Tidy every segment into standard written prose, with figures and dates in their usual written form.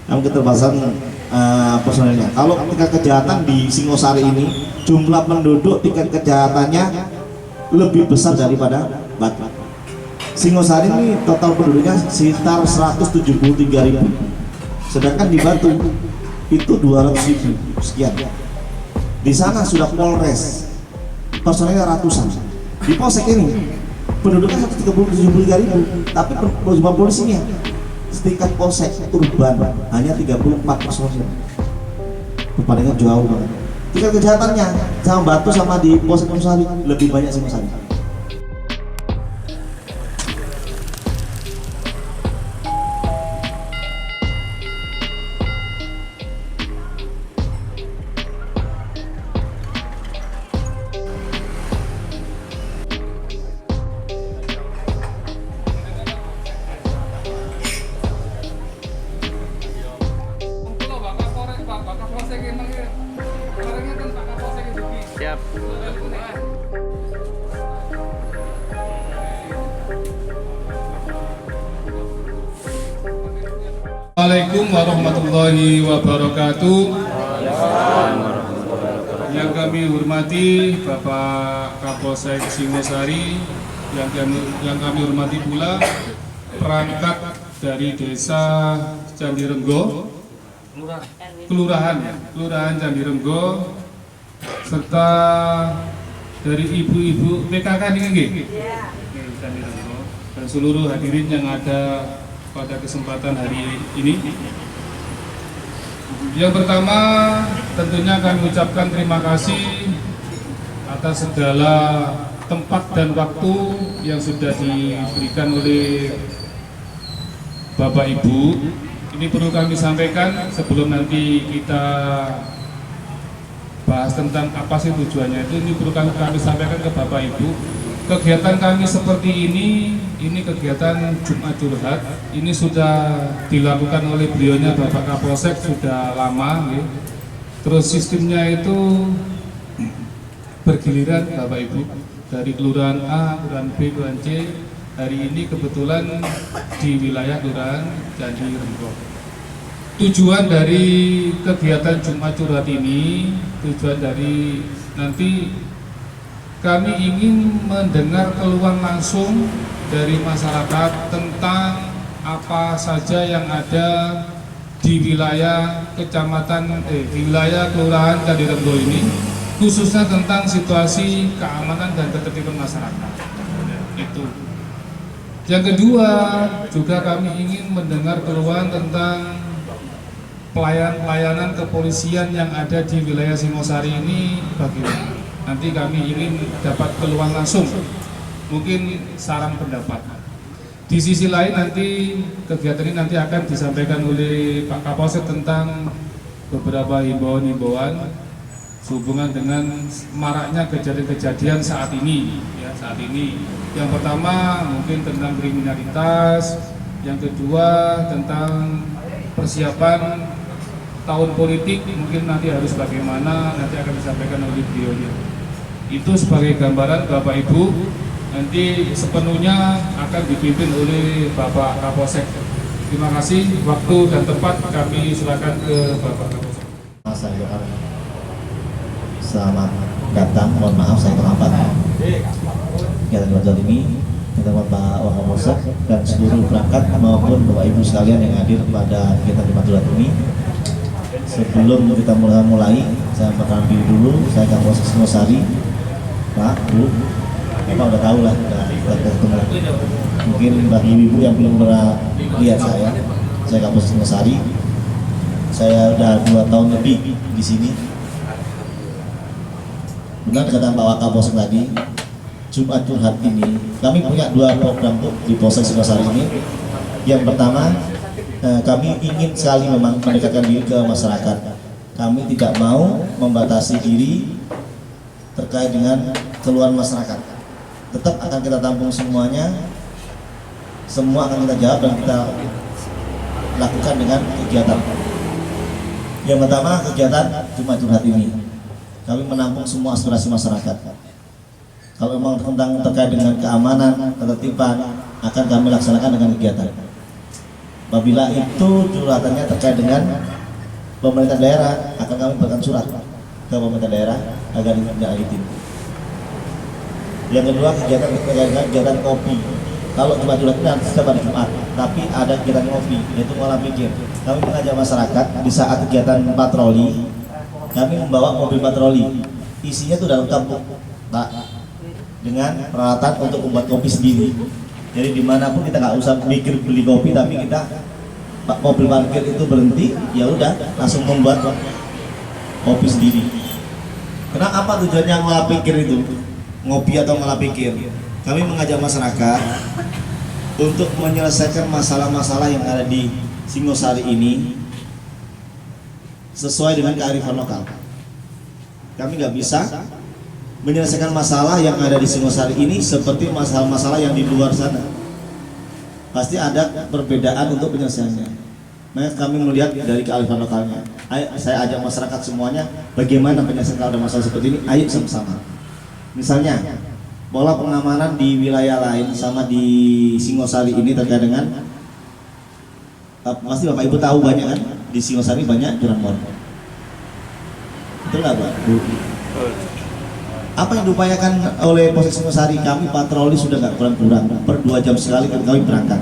Namun keterbatasan personelnya. Kalau tingkat kejahatan di Singosari ini jumlah penduduk tingkat kejahatannya lebih besar daripada Batu. Singosari ini total penduduknya sekitar 173.000, sedangkan di Batu itu 200.000 sekian. Di sana sudah Polres, personelnya ratusan. Di Polsek ini penduduknya 173.000, tapi jumlah polisinya setingkat Polsek urban hanya 34 personel. Perbandingan jauh banget. Tingkat kejahatannya sama Batu sama di Polsek Singosari lebih banyak Singosari. Siap. Assalamualaikum warahmatullahi wabarakatuh. Yang kami hormati Bapak Kapolsek Singosari, yang kami hormati pula perangkat dari Desa Candirenggo, Kelurahan Candirenggo, serta dari ibu-ibu PKK ini, Candirenggo, dan seluruh hadirin yang ada pada kesempatan hari ini. Yang pertama, tentunya kami ucapkan terima kasih atas segala tempat dan waktu yang sudah diberikan oleh Bapak Ibu. Ini perlu kami sampaikan sebelum nanti kita bahas tentang apa sih tujuannya itu. Ini perlu kami sampaikan ke Bapak Ibu. Kegiatan kami seperti ini kegiatan Jumat Curhat. Ini sudah dilakukan oleh beliaunya Bapak Kapolsek sudah lama, gitu. Terus sistemnya itu bergiliran Bapak Ibu, dari Kelurahan A, Kelurahan B, Kelurahan C. Hari ini kebetulan di wilayah Kelurahan Candirenggo. Tujuan dari kegiatan Jumat Curhat ini, tujuan dari nanti kami ingin mendengar keluhan langsung dari masyarakat tentang apa saja yang ada di wilayah di wilayah Kelurahan Candirenggo ini, khususnya tentang situasi keamanan dan ketertiban masyarakat. Itu. Yang kedua, juga kami ingin mendengar keluhan tentang pelayanan kepolisian yang ada di wilayah Singosari ini bagaimana. Nanti kami ingin dapat keluhan langsung, mungkin saran pendapat. Di sisi lain nanti kegiatan ini nanti akan disampaikan oleh Pak Kapolsek tentang beberapa himbauan-himbauan sehubungan dengan maraknya kejadian-kejadian saat ini. Ya, saat ini. Yang pertama mungkin tentang kriminalitas, yang kedua tentang persiapan tahun politik, mungkin nanti harus bagaimana, nanti akan disampaikan oleh beliaunya. Itu sebagai gambaran Bapak Ibu, nanti sepenuhnya akan dipimpin oleh Bapak Kapolsek. Terima kasih, waktu dan tempat kami silakan ke Bapak Kapolsek. Selamat datang, mohon maaf saya terlambat. Kegiatan Jumat ini kita Bapak Wakapolsek dan seluruh perangkat maupun Bapak Ibu sekalian yang hadir pada kegiatan Jumat ini. Sebelum kita mulai, saya perkenalan diri dulu. Saya Kapolsek Singosari, Pak, Bu. Bapak udah tahu lah, kita ketemu. Mungkin bagi ibu yang belum pernah lihat saya Kapolsek Singosari. Saya udah 2 tahun lebih di sini. Benar kata Pak Wakapolsek tadi, Jumat Curhat ini kami punya 2 program tuh di Polsek Singosari ini. Yang pertama, kami ingin sekali memang mendekatkan diri ke masyarakat. Kami tidak mau membatasi diri terkait dengan keluhan masyarakat. Tetap akan kita tampung semuanya, semua akan kita jawab dan kita lakukan dengan kegiatan. Yang pertama, kegiatan Jumat Curhat ini kami menampung semua aspirasi masyarakat. Kalau memang terkait dengan keamanan, ketertiban, akan kami laksanakan dengan kegiatan. Apabila itu curhatannya terkait dengan pemerintah daerah, akan kami berikan surat ke pemerintah daerah agar ditindaklanjuti. Yang kedua, kegiatan kopi. Kalau cuma curhatnya setiap hari Jumat, tapi ada kegiatan kopi, yaitu malam pikir. Kami mengajak masyarakat di saat kegiatan patroli, kami membawa mobil patroli. Isinya itu dalam kampung, Pak, dengan peralatan untuk membuat kopi sendiri. Jadi dimanapun kita nggak usah mikir beli kopi, tapi kita mobil parkir itu berhenti, ya udah langsung membuat kopi sendiri. Kenapa tujuannya ngolah pikir itu? Ngopi atau ngolah pikir? Kami mengajak masyarakat untuk menyelesaikan masalah-masalah yang ada di Singosari ini sesuai dengan kearifan lokal. Kami nggak bisa menyelesaikan masalah yang ada di Singosari ini seperti masalah-masalah yang di luar sana. Pasti ada perbedaan untuk penyelesaiannya. Maka kami melihat dari kearifan lokalnya. Ayo, saya ajak masyarakat semuanya, bagaimana penyelesaian kalau ada masalah seperti ini, ayo sama-sama. Misalnya, pola pengamanan di wilayah lain sama di Singosari ini terkait dengan pasti Bapak Ibu tahu banyak kan, di Singosari banyak curanmor. Betul nggak Pak? Apa yang diupayakan oleh Polsek Singosari? Kami patroli sudah nggak kurang-kurang, per 2 jam sekali kami berangkat.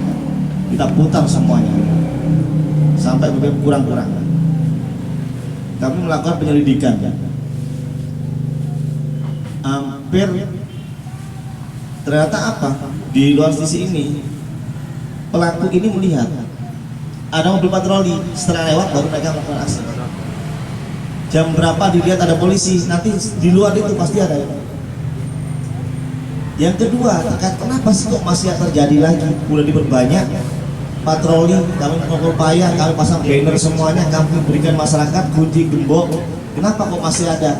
Kita putar semuanya sampai kurang-kurang. Kami melakukan penyelidikan, hampir ternyata apa? Di luar sisi ini pelaku ini melihat ada mobil patroli, setelah lewat baru mereka melakukan aksi. Jam berapa dilihat ada polisi, nanti di luar itu pasti ada. Yang kedua, terkait kenapa sih kok masih terjadi lagi? Udah diperbanyak patroli, kami berupaya, kami pasang banner semuanya, kami berikan masyarakat kunci gembok. Kenapa kok masih ada?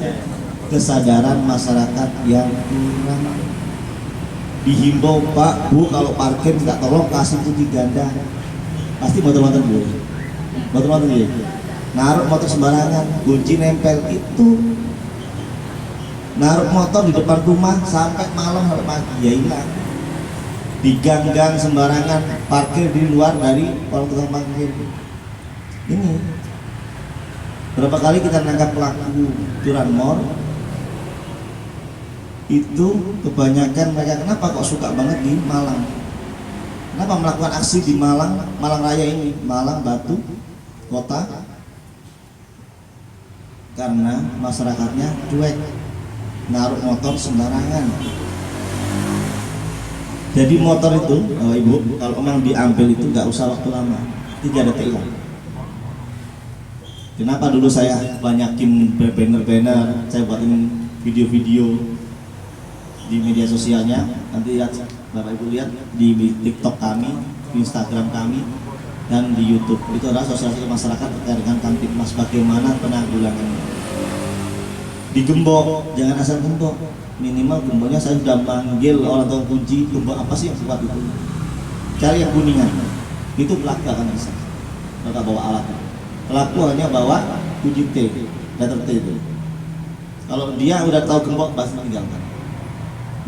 Kesadaran masyarakat yang kurang. Dihimbau Pak, Bu, kalau parkir minta tolong kasih kunci ganda. Pasti motor-motor Bu, motor-motor ya. Naruh motor sembarangan, kunci nempel itu. Naruh motor di depan rumah sampai malam sampai pagi ya hilang. Di gang-gang sembarangan, parkir di luar dari orang tukang parkir. Ini berapa kali kita nangkap pelaku curanmor? Itu kebanyakan mereka kenapa kok suka banget di Malang? Kenapa melakukan aksi di Malang, Malang Raya ini, Malang Batu, kota? Karena masyarakatnya cuek, naruh motor sembarangan. Jadi motor itu, Ibu, kalau memang diambil itu nggak usah waktu lama, 3 detik hilang. Kenapa dulu saya banyakin banner-banner, saya buatin video-video di media sosialnya, nanti lihat Bapak Ibu lihat di TikTok kami, di Instagram kami, dan di YouTube. Itu adalah sosialisasi masyarakat terkait dengan Kamtibmas, bagaimana penanggulangannya. Digembok, jangan asal gembok. Minimal gemboknya saya sudah manggil orang tua kunci, gembok apa sih yang kuat itu. Cari yang kuningan, itu pelaku akan bisa. Mereka bawa alat. Pelaku hanya bawa kunci T, letter T itu. Kalau dia udah tahu gembok pasti meninggalkan.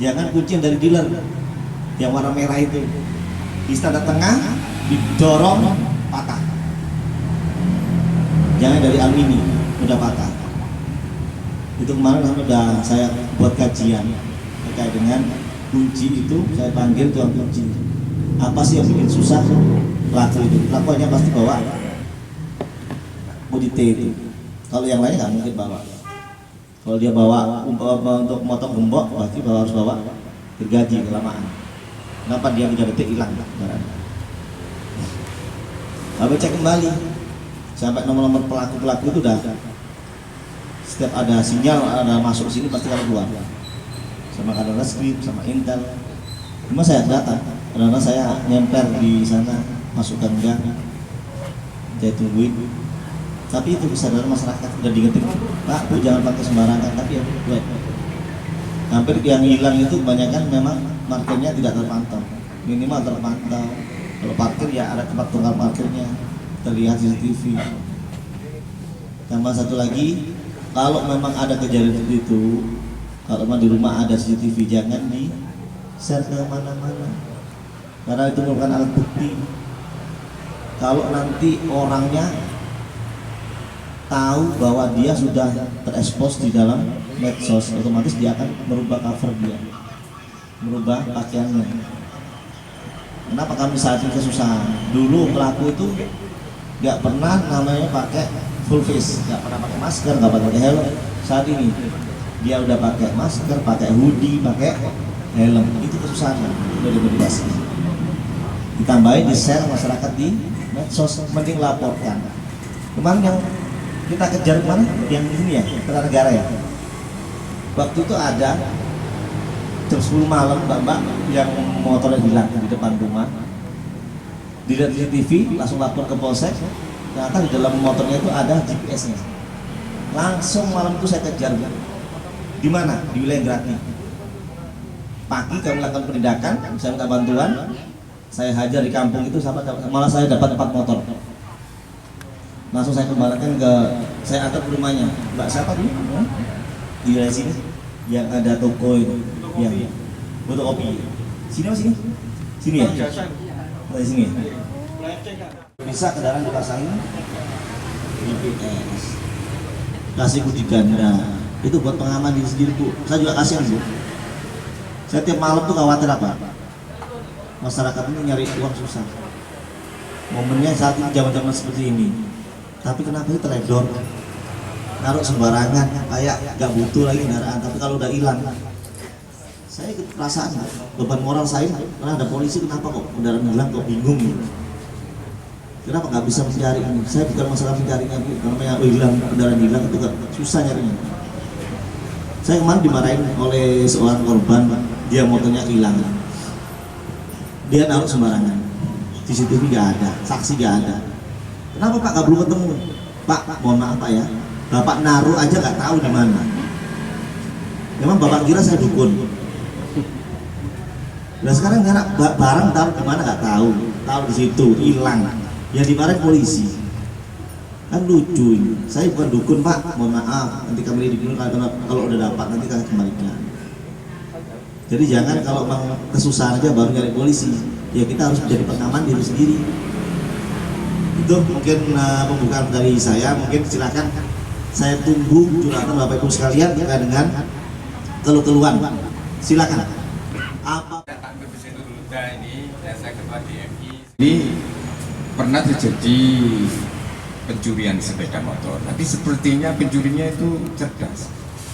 Jangan kunci dari dealer yang warna merah itu, di tanda tengah didorong patah. Jangan dari aluminium udah patah. Itu kemarin sudah saya buat kajian terkait dengan kunci itu, saya panggil tuan kunci. Apa sih yang bikin susah pelaku itu? Pelaku hanya pasti bawa kunci T itu. Kalau yang lainnya nggak mungkin bawa. Kalau dia bawa untuk motong gembok, pasti harus bawa gergaji kelamaan. Kenapa dia 3 detik hilang? Lalu cek kembali sampai nomor-nomor pelaku-pelaku itu udah. Setiap ada sinyal ada masuk sini pasti kalau keluar. Sama kadang reskrim, sama intel. Cuma saya datang, karena saya nyemper di sana, masukkan gang, saya tungguin. Tapi itu kesadaran masyarakat udah diingetin, Pak, Bu jangan pakai sembarangan, tapi ya buat. Hampir yang hilang itu kebanyakan memang parkirnya tidak terpantau, minimal terpantau. Kalau parkir ya ada tempat tunggal parkirnya, terlihat CCTV. Tambah satu lagi, kalau memang ada kejadian seperti itu, kalau memang di rumah ada CCTV jangan di share ke mana-mana, karena itu merupakan alat bukti. kalau nanti orangnya tahu bahwa dia sudah terekspos di dalam medsos, otomatis dia akan merubah cover dia, merubah pakaiannya. Kenapa kami saat ini kesusahan? Dulu pelaku itu nggak pernah namanya pakai full face, nggak pernah pakai masker, nggak pakai helm. Saat ini dia udah pakai masker, pakai hoodie, pakai helm. Itu kesusahan udah dimotivasi. Ditambahin di share masyarakat di medsos, mending laporkan. Kemarin yang kita kejar kemana? Yang ini ya, Kertanegara ya. Waktu itu ada jam 10 malam mbak-mbak yang motornya hilang di depan rumah. Dilihat di TV, langsung lapor ke polsek. Ternyata di dalam motornya itu ada GPS-nya. Langsung malam itu saya kejar. Di mana? Di wilayah Grati. Pagi kami melakukan penindakan, saya minta bantuan. Saya hajar di kampung itu, malah saya dapat 4 motor. Langsung saya kembalikan ke, saya antar ke rumahnya. Mbak siapa dulu? Di wilayah sini yang ada toko itu, yang fotokopi. Sini mas, sini ya? Di sini. Bisa kendaraan dipasangin GPS, kasih kunci ganda. Itu buat pengaman diri sendiri bu. Saya juga kasihan bu. Saya tiap malam tuh khawatir apa? Masyarakat ini nyari uang susah. Momennya saat ini zaman-zaman seperti ini. Tapi kenapa sih teledor? Naruh sembarangan, kayak gak butuh lagi kendaraan. Tapi kalau udah hilang, saya ikut perasaan beban moral saya. Karena ada polisi, kenapa kok kendaraan hilang kok bingung gitu. Kenapa nggak bisa mencari ini? Saya bukan masalah mencarinya bu, karena hilang kendaraan hilang itu gak susah nyarinya. Saya kemarin dimarahin oleh seorang korban, dia motornya hilang. Dia naruh sembarangan, CCTV gak ada, saksi gak ada. Kenapa Pak gak belum ketemu? Pak, mohon maaf Pak ya, Bapak naruh aja gak tahu di mana. Memang Bapak kira saya dukun. Nah sekarang barang taruh di mana gak tahu, taruh di situ hilang. Yang dimarahin polisi. Kan lucu ini. Saya bukan dukun Pak, mohon maaf. Nanti kami dikira kalau udah dapat nanti kami kembalikan. Jadi jangan kalau memang kesusahan aja baru nyari polisi. Ya kita harus menjadi pengaman diri sendiri. Itu mungkin pembukaan dari saya. Mungkin silakan saya tunggu curhatan Bapak Ibu sekalian terkait dengan keluhan. Silakan. Apa? Ini saya ketua DMI. Ini pernah terjadi pencurian sepeda motor, tapi sepertinya pencurinya itu cerdas.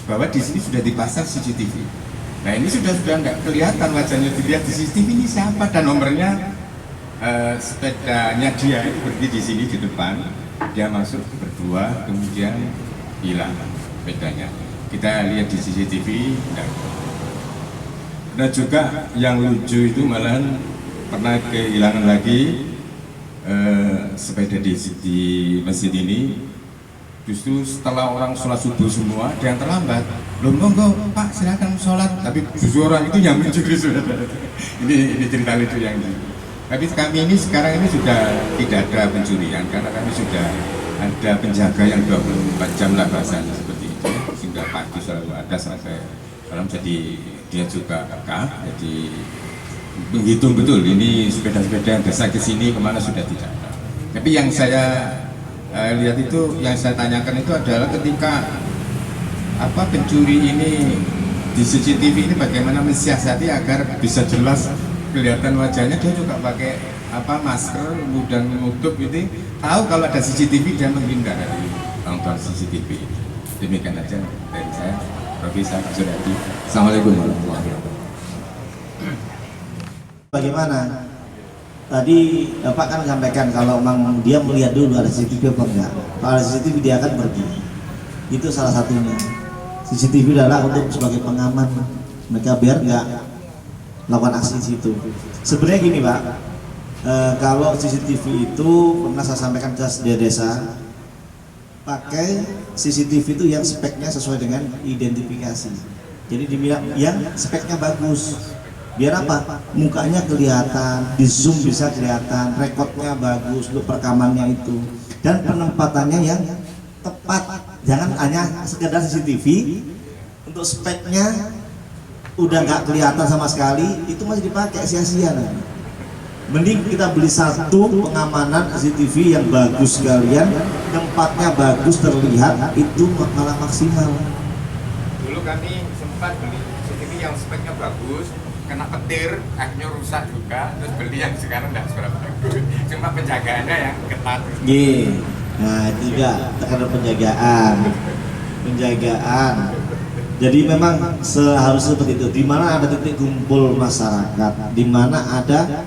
Bahwa di sini sudah dipasang CCTV. Nah ini sudah nggak kelihatan wajahnya, dilihat di CCTV ini siapa dan nomornya. Sepedanya dia itu berhenti di sini di depan, dia masuk berdua, kemudian hilang sepedanya. Kita lihat di CCTV. Nah juga yang lucu itu malahan pernah kehilangan lagi sepeda di masjid ini. Justru setelah orang sholat subuh semua, ada yang terlambat. Loh monggo Pak silakan sholat, tapi justru orang itu yang mencuri sudah. Ini cerita lucu yang ini. Tapi kami ini sekarang ini sudah tidak ada pencurian karena kami sudah ada penjaga yang 24 jam lah bahasanya seperti itu. Sehingga pagi selalu ada sampai malam, jadi dia juga kakak, jadi menghitung betul ini sepeda-sepeda yang desa ke sini kemana sudah tidak ada. Tapi yang saya lihat itu, yang saya tanyakan itu adalah ketika pencuri ini di CCTV ini bagaimana mensiasati agar bisa jelas kelihatan wajahnya. Dia juga pakai masker dan menutup itu, tahu kalau ada CCTV dia menghindar dari tonton CCTV. Demikian aja dari saya, Robi Suradi. Assalamualaikum warahmatullahi wabarakatuh. Bagaimana? Tadi Bapak kan sampaikan kalau memang dia melihat dulu ada CCTV apa enggak. Kalau ada CCTV dia akan pergi. Itu salah satunya. CCTV adalah untuk sebagai pengaman mereka biar enggak melakukan aksi di situ. Sebenarnya gini Pak, kalau CCTV itu pernah saya sampaikan ke desa, pakai CCTV itu yang speknya sesuai dengan identifikasi. Jadi dibilang yang speknya bagus. Biar apa? Mukanya kelihatan, di zoom bisa kelihatan, rekodnya bagus, untuk perekamannya itu, dan penempatannya yang tepat. Jangan hanya sekedar CCTV, untuk speknya udah nggak kelihatan sama sekali, itu masih dipakai sia-sia. Mending kita beli satu pengamanan CCTV yang bagus sekalian, tempatnya bagus terlihat, itu malah maksimal. Dulu kami sempat beli CCTV yang speknya bagus, kena petir, akhirnya rusak juga, terus beli yang sekarang tidak seberapa bagus, cuma penjagaannya yang ketat. Nah itu juga tekanan penjagaan. Jadi memang seharusnya seperti itu. Di mana ada titik kumpul masyarakat, di mana ada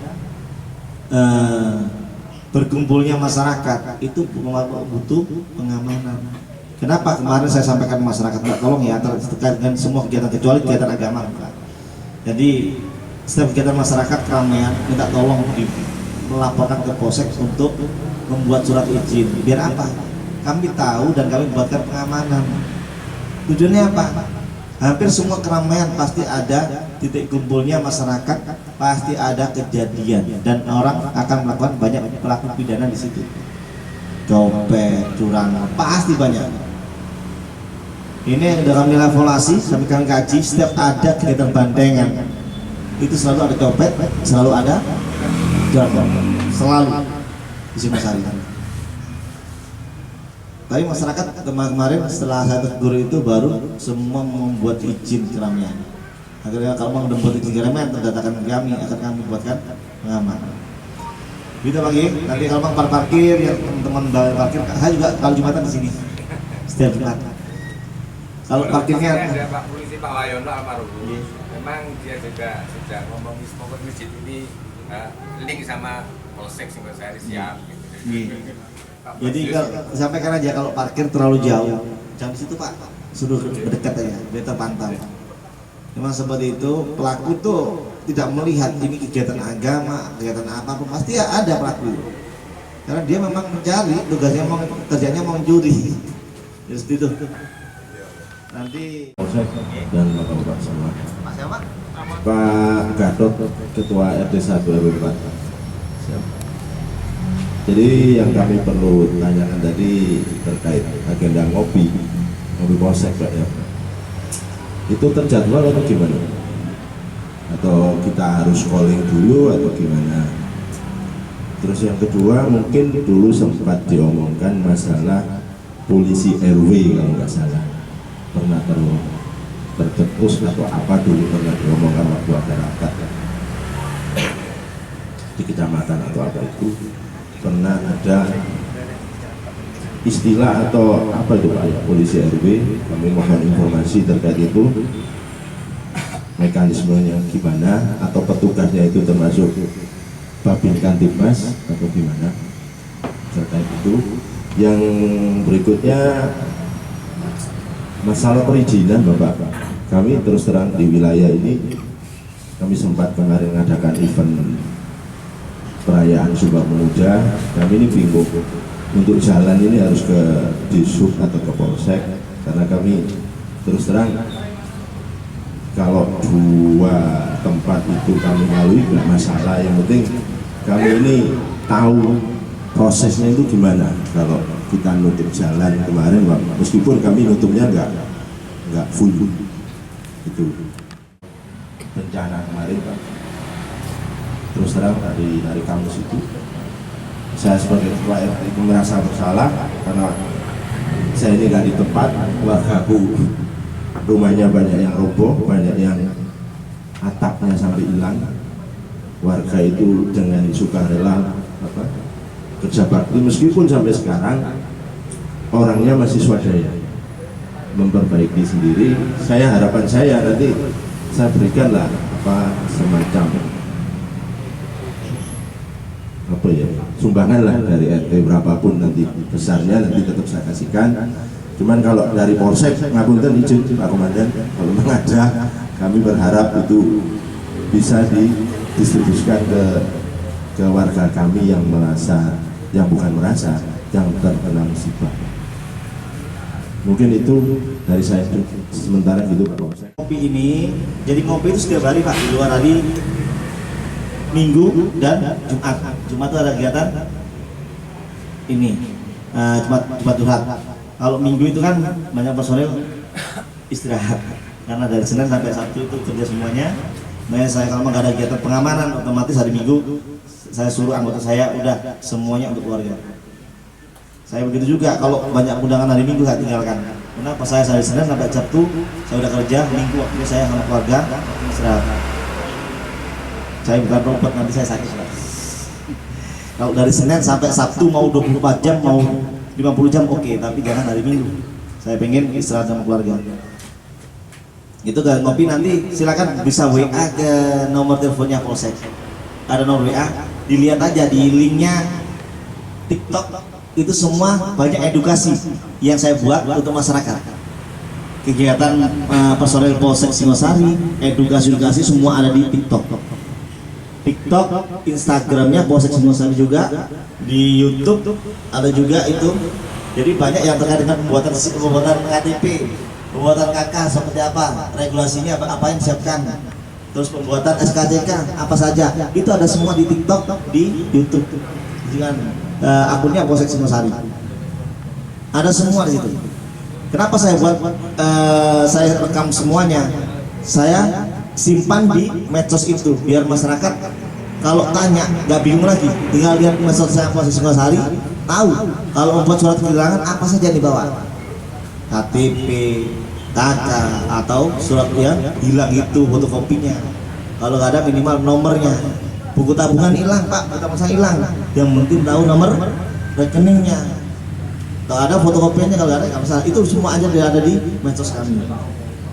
berkumpulnya masyarakat, itu butuh pengamanan. Kenapa kemarin saya sampaikan ke masyarakat, Mbak, tolong ya terkait dengan semua kegiatan kecuali kegiatan agama, Mbak. Jadi setiap kegiatan masyarakat keramaian minta tolong melaporkan ke Polsek untuk membuat surat izin. Biar apa? Kami tahu dan kami buatkan pengamanan. Tujuannya apa? Hampir semua keramaian pasti ada titik kumpulnya masyarakat, pasti ada kejadian dan orang akan melakukan banyak pelaku pidana di situ. Copet, curang, pasti banyak. Ini yang sudah kami evaluasi, sampai kami kaji, setiap ada kegiatan bandengan itu selalu ada copet, selalu ada curang, selalu di Singosari. Tapi masyarakat kemarin setelah saya tegur itu baru semua membuat izin keramaian. Akhirnya kalau mau membuat izin keramaian terdatakan kami akan kami buatkan pengamanan. Gitu lagi. Nanti kalau mau parkir yang teman-teman parkir, saya juga kalau Jumatan di sini setiap Jumat. Kalau parkirnya ada Pak Polisi Pak Wayono almarhum. Memang dia juga sudah ngomong semoga masjid ini link sama Polsek Singosari siap. Gitu. Jadi sampaikan aja kalau parkir terlalu jauh, jangan di situ Pak, suruh berdekat aja, biar terpantau. Memang seperti itu, pelaku tuh tidak melihat ini kegiatan agama, kegiatan apapun, pasti ada pelaku. Karena dia memang mencari, tugasnya mau kerjanya mau mencuri. Jadi seperti itu. Nanti Polsek dan Bapak-bapak semua. Pak siapa? Pak Gatot, Ketua RT 1 RW 4. Siap. Jadi yang kami perlu tanyakan tadi terkait agenda ngopi Polsek Pak ya. Itu terjadwal atau gimana? Atau kita harus calling dulu atau gimana? Terus yang kedua mungkin dulu sempat diomongkan masalah polisi RW kalau nggak salah pernah tercetus atau apa dulu pernah diomongkan waktu ada rapat di kecamatan atau apa itu pernah ada istilah atau apa itu Pak ya, polisi RW. Kami mohon informasi terkait itu, mekanismenya gimana atau petugasnya itu termasuk Babin Kantipmas atau gimana terkait itu. Yang berikutnya masalah perizinan Bapak, kami terus terang di wilayah ini kami sempat kemarin mengadakan event perayaan Sumpah Pemuda. Kami ini bingung untuk jalan ini harus ke Disub atau ke Polsek, karena kami terus terang kalau dua tempat itu kami lalui nggak masalah, yang penting kami ini tahu prosesnya itu gimana kalau kita nutup jalan kemarin Pak. Meskipun kami nutupnya nggak full itu bencana kemarin Pak. Terus terang dari kampus itu saya sebagai ketua RT itu merasa bersalah karena saya ini nggak di tempat, wargaku rumahnya banyak yang roboh, banyak yang atapnya sampai hilang. Warga itu dengan sukarela kerja bakti, meskipun sampai sekarang orangnya masih swadaya memperbaiki sendiri. Harapan saya nanti saya berikanlah semacam sumbangan lah dari RT berapapun nanti besarnya nanti tetap saya kasihkan. Cuman kalau dari Polsek ngapunten izin Pak Komandan, kalau memang ada kami berharap itu bisa didistribusikan ke warga kami yang merasa, yang bukan merasa, yang terkena musibah. Mungkin itu dari saya sementara gitu Pak Polsek. Ngopi ini, jadi ngopi itu setiap hari Pak, di luar hari Minggu dan Jumat. Jumat itu ada kegiatan ini, Jumat Duhat. Kalau Minggu itu kan banyak personil istirahat, karena dari Senin sampai Sabtu itu kerja semuanya. Makanya saya kalau nggak ada kegiatan pengamanan, otomatis hari Minggu saya suruh anggota saya udah semuanya untuk keluarga. Saya begitu juga, kalau banyak undangan hari Minggu saya tinggalkan. Kenapa? Saya dari Senin sampai Sabtu saya udah kerja, Minggu waktunya saya sama keluarga istirahat. Saya bukan robot, nanti saya sakit. Kalau dari Senin sampai Sabtu mau 24 jam, mau 50 jam oke, tapi jangan hari Minggu. Saya pengen istirahat sama keluarga. Itu kan ngopi, nanti silakan bisa WA ke nomor teleponnya Polsek. Ada nomor WA, dilihat aja di linknya TikTok. Itu semua banyak edukasi yang saya buat untuk masyarakat. Kegiatan personel Polsek Singosari, edukasi semua ada di TikTok. TikTok, Instagramnya Polsek Singosari juga, di YouTube ada juga itu. Jadi banyak yang terkait dengan pembuatan KTP, pembuatan KK seperti apa, regulasinya apa yang disiapkan, terus pembuatan SKCK apa saja, itu ada semua di TikTok, di YouTube. Dengan akunnya Polsek Singosari, ada semua di situ. Kenapa saya buat? Saya rekam semuanya, saya simpan di medsos itu, biar masyarakat kalau tanya nggak bingung lagi, tinggal lihat medsos saya Polsek Singosari, tahu kalau membuat surat kehilangan apa saja yang dibawa, KTP, KK atau surat yang hilang itu fotokopinya. Kalau nggak ada minimal nomornya. Buku tabungan hilang Pak, buku tabungan hilang. Yang penting tahu nomor rekeningnya. Kalau ada fotokopinya, kalau nggak ada nggak masalah. Itu semua aja ada di medsos kami.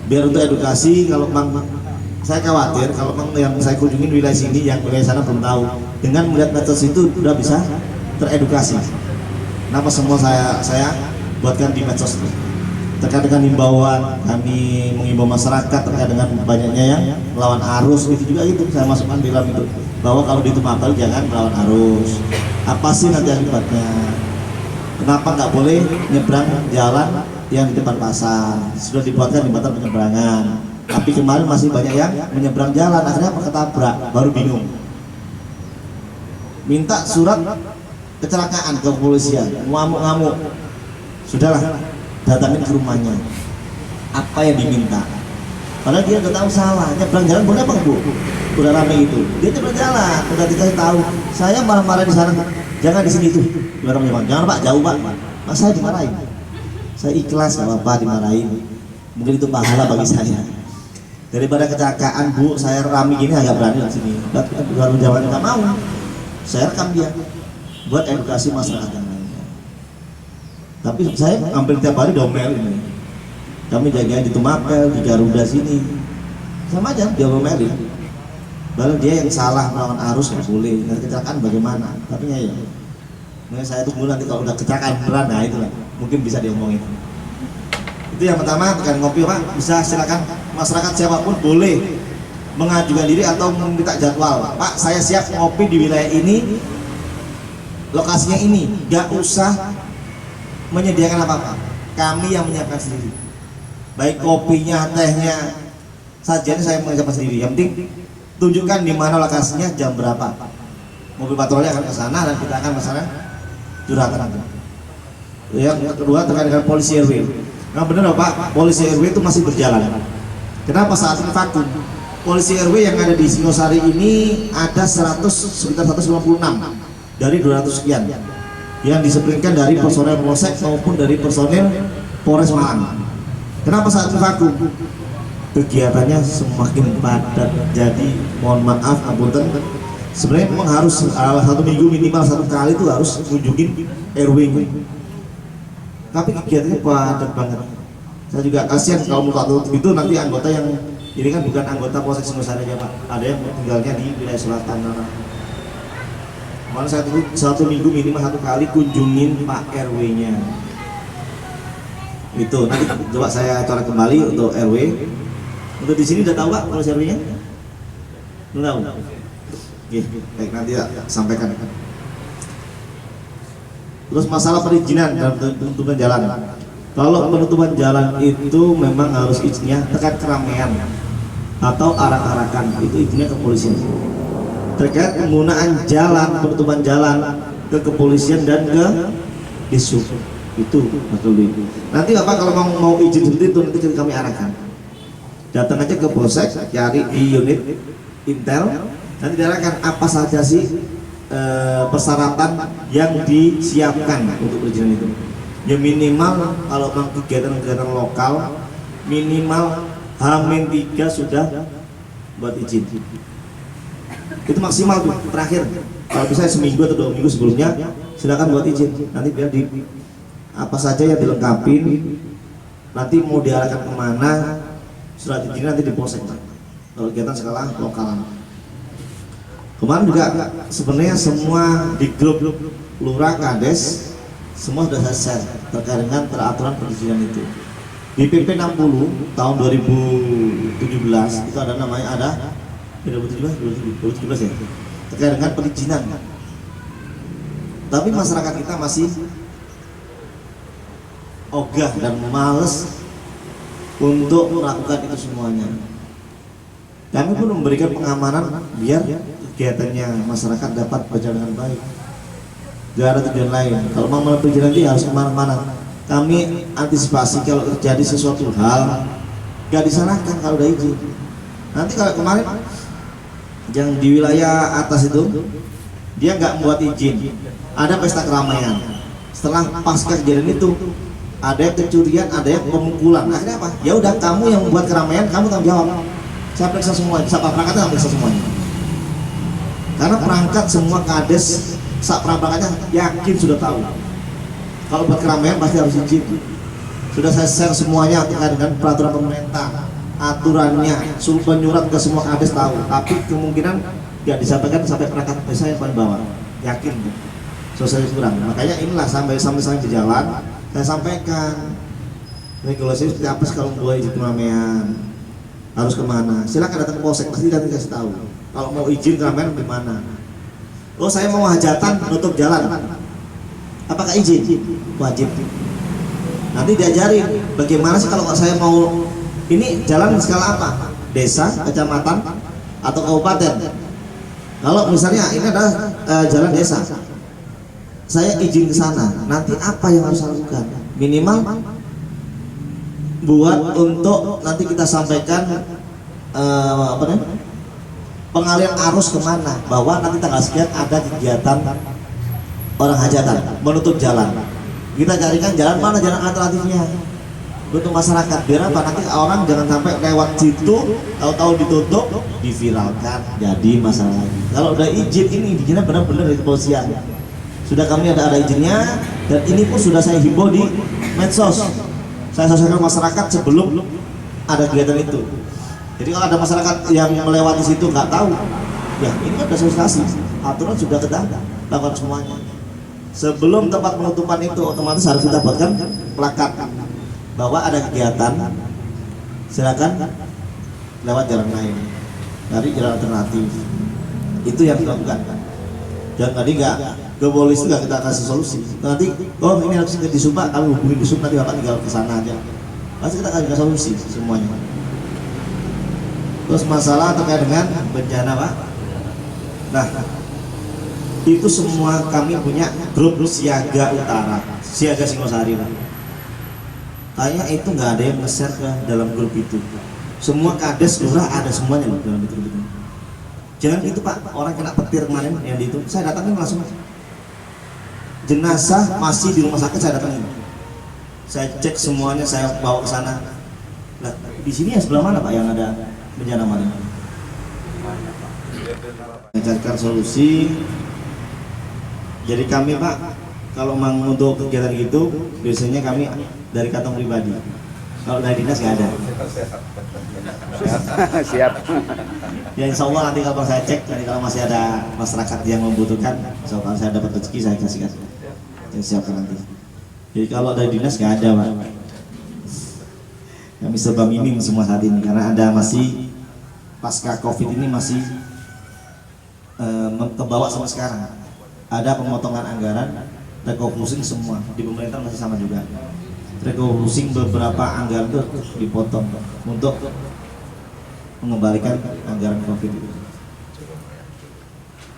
Biar untuk edukasi, kalau memang saya khawatir kalau memang yang saya kunjungin wilayah sini, yang wilayah sana belum tahu, dengan melihat medsos itu udah bisa teredukasi. Kenapa semua saya buatkan di medsos terkait dengan himbauan, kami mengimbau masyarakat terkait dengan banyaknya yang melawan arus, itu juga itu saya masukkan di dalam itu, bahwa kalau di Tumapel jangan melawan arus. Apa sih nanti akibatnya? Kenapa nggak boleh nyebrang jalan yang di depan pasar? Sudah dibuatkan jembatan penyeberangan, tapi kemarin masih banyak yang menyeberang jalan, akhirnya ketabrak, baru bingung. Minta surat kecelakaan ke kepolisian, ngamuk-ngamuk. Sudahlah, datangin ke rumahnya. Apa yang diminta? Padahal dia udah tahu salah, nyebrang jalan boleh apa Bu? Udah rame itu, dia nyebrang jalan, udah dikasih tahu. Saya marah-marah di sana, jangan di sini tuh. Jangan Pak, jauh Pak. Mas saya dimarahin. Saya ikhlas, gak apa-apa dimarahin. Mungkin itu pahala bagi saya. Daripada kecelakaan Bu, saya rame gini agak berani di sini. Baru jawaban nggak mau. Saya rekam dia, buat edukasi masyarakat yang lainnya. Tapi saya hampir tiap hari domel ini. Kami jagain di Tumapel, di Garuda sini, sama aja dia domelin. Baru dia yang salah melawan arus nggak boleh. Nanti kecelakaan bagaimana? Tapi ya, nah, saya tunggu nanti kalau udah kecelakaan berat, nah itu lah, mungkin bisa diomongin. Itu yang pertama, tekan ngopi Pak, bisa silakan masyarakat siapapun boleh mengajukan diri atau meminta jadwal. Pak, saya siap ngopi di wilayah ini, lokasinya ini, nggak usah menyediakan apa-apa, kami yang menyiapkan sendiri, baik kopinya, tehnya, sajiannya saya menyiapkan sendiri. Yang penting tunjukkan di mana lokasinya, jam berapa, mobil patroli akan ke sana dan kita akan ke sana curhatan. Yang kedua terkait dengan polisi RW. Nah benar Pak, polisi RW itu masih berjalan. Kenapa saat ini vakum? Polisi RW yang ada di Singosari ini ada sekitar 156 dari 200 sekian yang disebutkan dari personel Polsek maupun dari personel Polres Malang. Kenapa saat ini vakum? Kegiatannya semakin padat. Jadi mohon maaf, apunten. Sebenarnya memang harus satu minggu minimal satu kali itu harus kunjungin RW ini. Tapi kegiatannya padat banget. Saya juga kasihan kalau mau itu nanti anggota yang ini kan bukan anggota Polsek Singosari aja Pak, ada yang tinggalnya di wilayah selatan. Malah saya tunggu satu minggu minimal satu kali kunjungin Pak RW-nya. Itu nanti coba saya coret kembali untuk RW. Untuk di sini udah tahu Pak kalau RW-nya? Belum tahu. Oke, baik nanti ya, sampaikan. Terus masalah perizinan dan penutupan jalan. Kalau penutupan jalan itu memang harus izinnya terkait keramaian atau arak-arakan, itu izinnya kepolisian. Terkait penggunaan jalan, penutupan jalan ke kepolisian dan ke Dishub itu betul itu. Nanti Bapak kalau mau izin seperti itu nanti kami arahkan. Datang aja ke Polsek, cari di unit Intel, nanti diarahkan apa saja sih persyaratan yang disiapkan untuk perizinan itu. Ya minimal kalau kegiatan-kegiatan lokal minimal H-3 sudah buat izin. Itu maksimal tuh terakhir. Kalau bisa seminggu atau 2 minggu sebelumnya silakan buat izin. Nanti biar di apa saja yang dilengkapi, nanti mau diarahkan kemana surat izin nanti di polsek. Kalau kegiatan skala lokal. Kemarin juga sebenarnya semua di grup lurah kades semua sudah saya share terkait dengan peraturan perizinan itu. Di PP 60 tahun 2017 itu ada namanya 2017 ya terkait dengan perizinan. Tapi masyarakat kita masih ogah dan males untuk melakukan itu semuanya. Kami pun memberikan pengamanan biar kegiatannya masyarakat dapat berjalan dengan baik. Gak ada tujuan lain. Kalau mau melakukan perizinan nanti harus kemana-mana. Kami antisipasi kalau terjadi sesuatu hal gak disalahkan kalau udah izin. Nanti kalau kemarin yang di wilayah atas itu dia nggak membuat izin, ada pesta keramaian. Setelah pasca kejadian itu ada yang kecurian, ada yang pemukulan. Akhirnya apa? Ya udah kamu yang membuat keramaian, kamu tanggung jawab. Saya periksa semuanya, siapa perangkatnya periksa semuanya. Karena perangkat semua kades saat perangkatnya yakin sudah tahu. Kalau buat keramaian pasti harus izin. Sudah saya share semuanya terkait dengan peraturan pemerintah, aturannya, suruh penyurat ke semua kades tahu. Tapi kemungkinan nggak disampaikan sampai perangkat desa yang paling bawah. Yakin, sosialisasi kurang. Makanya inilah sampai saya berjalan, saya sampaikan regulasi seperti apa sih kalau mau izin keramaian, harus kemana? Silakan datang ke polsek, pasti nanti kasih tahu. Kalau mau izin keramaian di mana? Oh saya mau hajatan nutup jalan. Apakah izin? Wajib. Nanti diajarin bagaimana sih kalau saya mau ini jalan skala apa? Desa, kecamatan, atau kabupaten. Kalau misalnya ini adalah jalan desa, saya izin ke sana. Nanti apa yang harus saya lakukan? Minimal buat untuk nanti kita sampaikan apa namanya? Pengalian arus kemana? Bahwa nanti tanggal sekian ada kegiatan orang hajatan menutup jalan. Kita carikan jalan mana, jalan alternatifnya untuk masyarakat. Biar apa? Nanti orang jangan sampai lewat situ tahu-tahu ditutup, diviralkan, jadi masalah lagi. Kalau udah izin ini izinnya benar-benar dari kepolisian. Sudah kami ada izinnya dan ini pun sudah saya himbau di medsos. Saya sosialisasikan masyarakat sebelum ada kegiatan itu. Jadi kalau ada masyarakat yang melewati situ nggak tahu, ya ini kan sudah sosialisasi. Aturan sudah kita lakukan semuanya. Sebelum tempat penutupan itu otomatis harus kita buatkan plakat bahwa ada kegiatan, silakan lewat jalan lain, dari jalan alternatif. Itu yang dilakukan. Dan tadi nggak ke polisi nggak kita kasih solusi. Nanti, oh ini harus di Sumba, kami hubungi di Sumba, nanti bapak tinggal ke sana aja. Pasti kita kasih solusi semuanya. Terus masalah terkait dengan bencana pak. Nah, itu semua kami punya grup siaga utara, siaga Singosari pak. Kayaknya itu nggak ada yang nge-share ke dalam grup itu. Semua kades lurah ada semuanya loh dalam itu. Jangan itu pak, orang kena petir kemarin yang di itu, saya datangin langsung. Jenazah masih di rumah sakit saya datangin. Saya cek semuanya, saya bawa ke sana. Nah, di sini ya sebelah mana pak yang ada bencana kemarin? Mencarikan solusi. Jadi kami pak, kalau memang untuk kegiatan gitu, biasanya kami dari kantong pribadi. Kalau dari dinas nggak ada. Siap. Ya insya Allah nanti kalau saya cek, nanti kalau masih ada masyarakat yang membutuhkan, insya Allah saya dapat rezeki saya kasihkan. Saya siapkan nanti. Jadi kalau dari dinas nggak ada pak. Kami serba minim semua saat ini karena ada masih pasca COVID ini masih kebawa sama sekarang. Ada pemotongan anggaran, refocusing semua di pemerintah masih sama juga. Refocusing beberapa anggaran itu dipotong untuk mengembalikan anggaran COVID itu.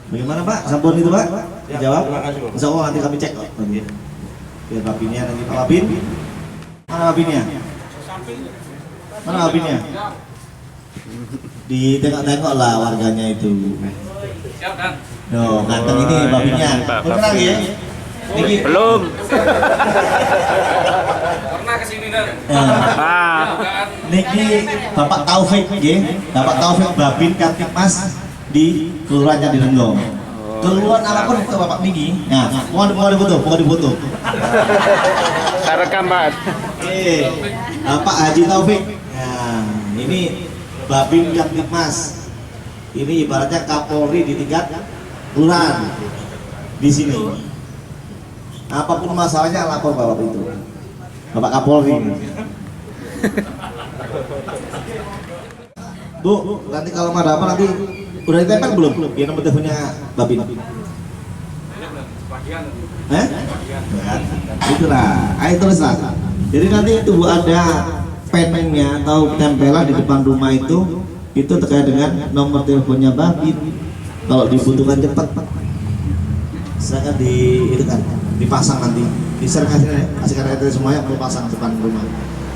Bagaimana Pak? Sampun itu Pak? Dijawab? Insya Allah nanti kami cek kok. Biar Papinnya nanti Pak Papin. Mana Papinnya? Mana Papinnya? Ditengok-tengok lah warganya itu. Siap kan? Loh, ganteng ini babinya. Kenal ya? Niki. Belum. Pernah kesini dan Niki Bapak Taufik nggih. Bapak Taufik Babin Kamtipmas di Kelurahan Candi Renggong. Keluhan apapun itu Bapak Niki. Nah, mau difoto. Saya rekam, Pak. Bapak Haji Taufik. Nah, ini Babin Kamtipmas. Ini ibaratnya Kapolri di tingkat kelurahan di sini. Apapun masalahnya lapor Bapak itu. Bapak Kapolri. Bu, nanti kalau ada apa nanti udah ditempel belum? Ya nomor teleponnya Babin. Itulah, ayo tulislah. Jadi nanti itu Bu ada pennya atau tempelan di depan rumah itu terkait dengan nomor teleponnya Babin. Kalau dibutuhkan cepat, saya itu kan dipasang nanti. Bisa kasihkan RT semuanya perlu pasang depan rumah.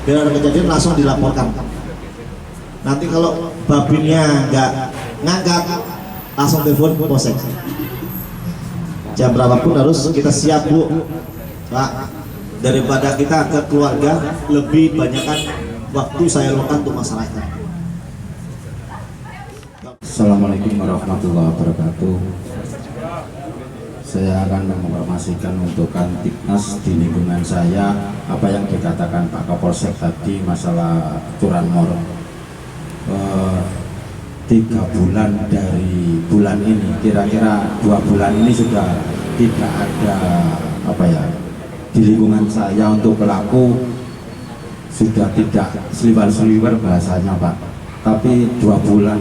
Biar ada kejadian langsung dilaporkan. Nanti kalau Babinnya nggak ngangkat, langsung telepon polsek. Jam berapapun harus kita siap Bu, Pak. Daripada kita ke keluarga, lebih banyakkan waktu saya luangkan untuk masyarakat. Assalamualaikum warahmatullahi wabarakatuh. Saya akan menginformasikan untuk Kamtipmas di lingkungan saya apa yang dikatakan Pak Kapolsek tadi masalah curanmor. 3 bulan dari bulan ini, kira-kira 2 bulan ini sudah tidak ada di lingkungan saya untuk pelaku sudah tidak seliwer-seliwer bahasanya Pak. Tapi 2 bulan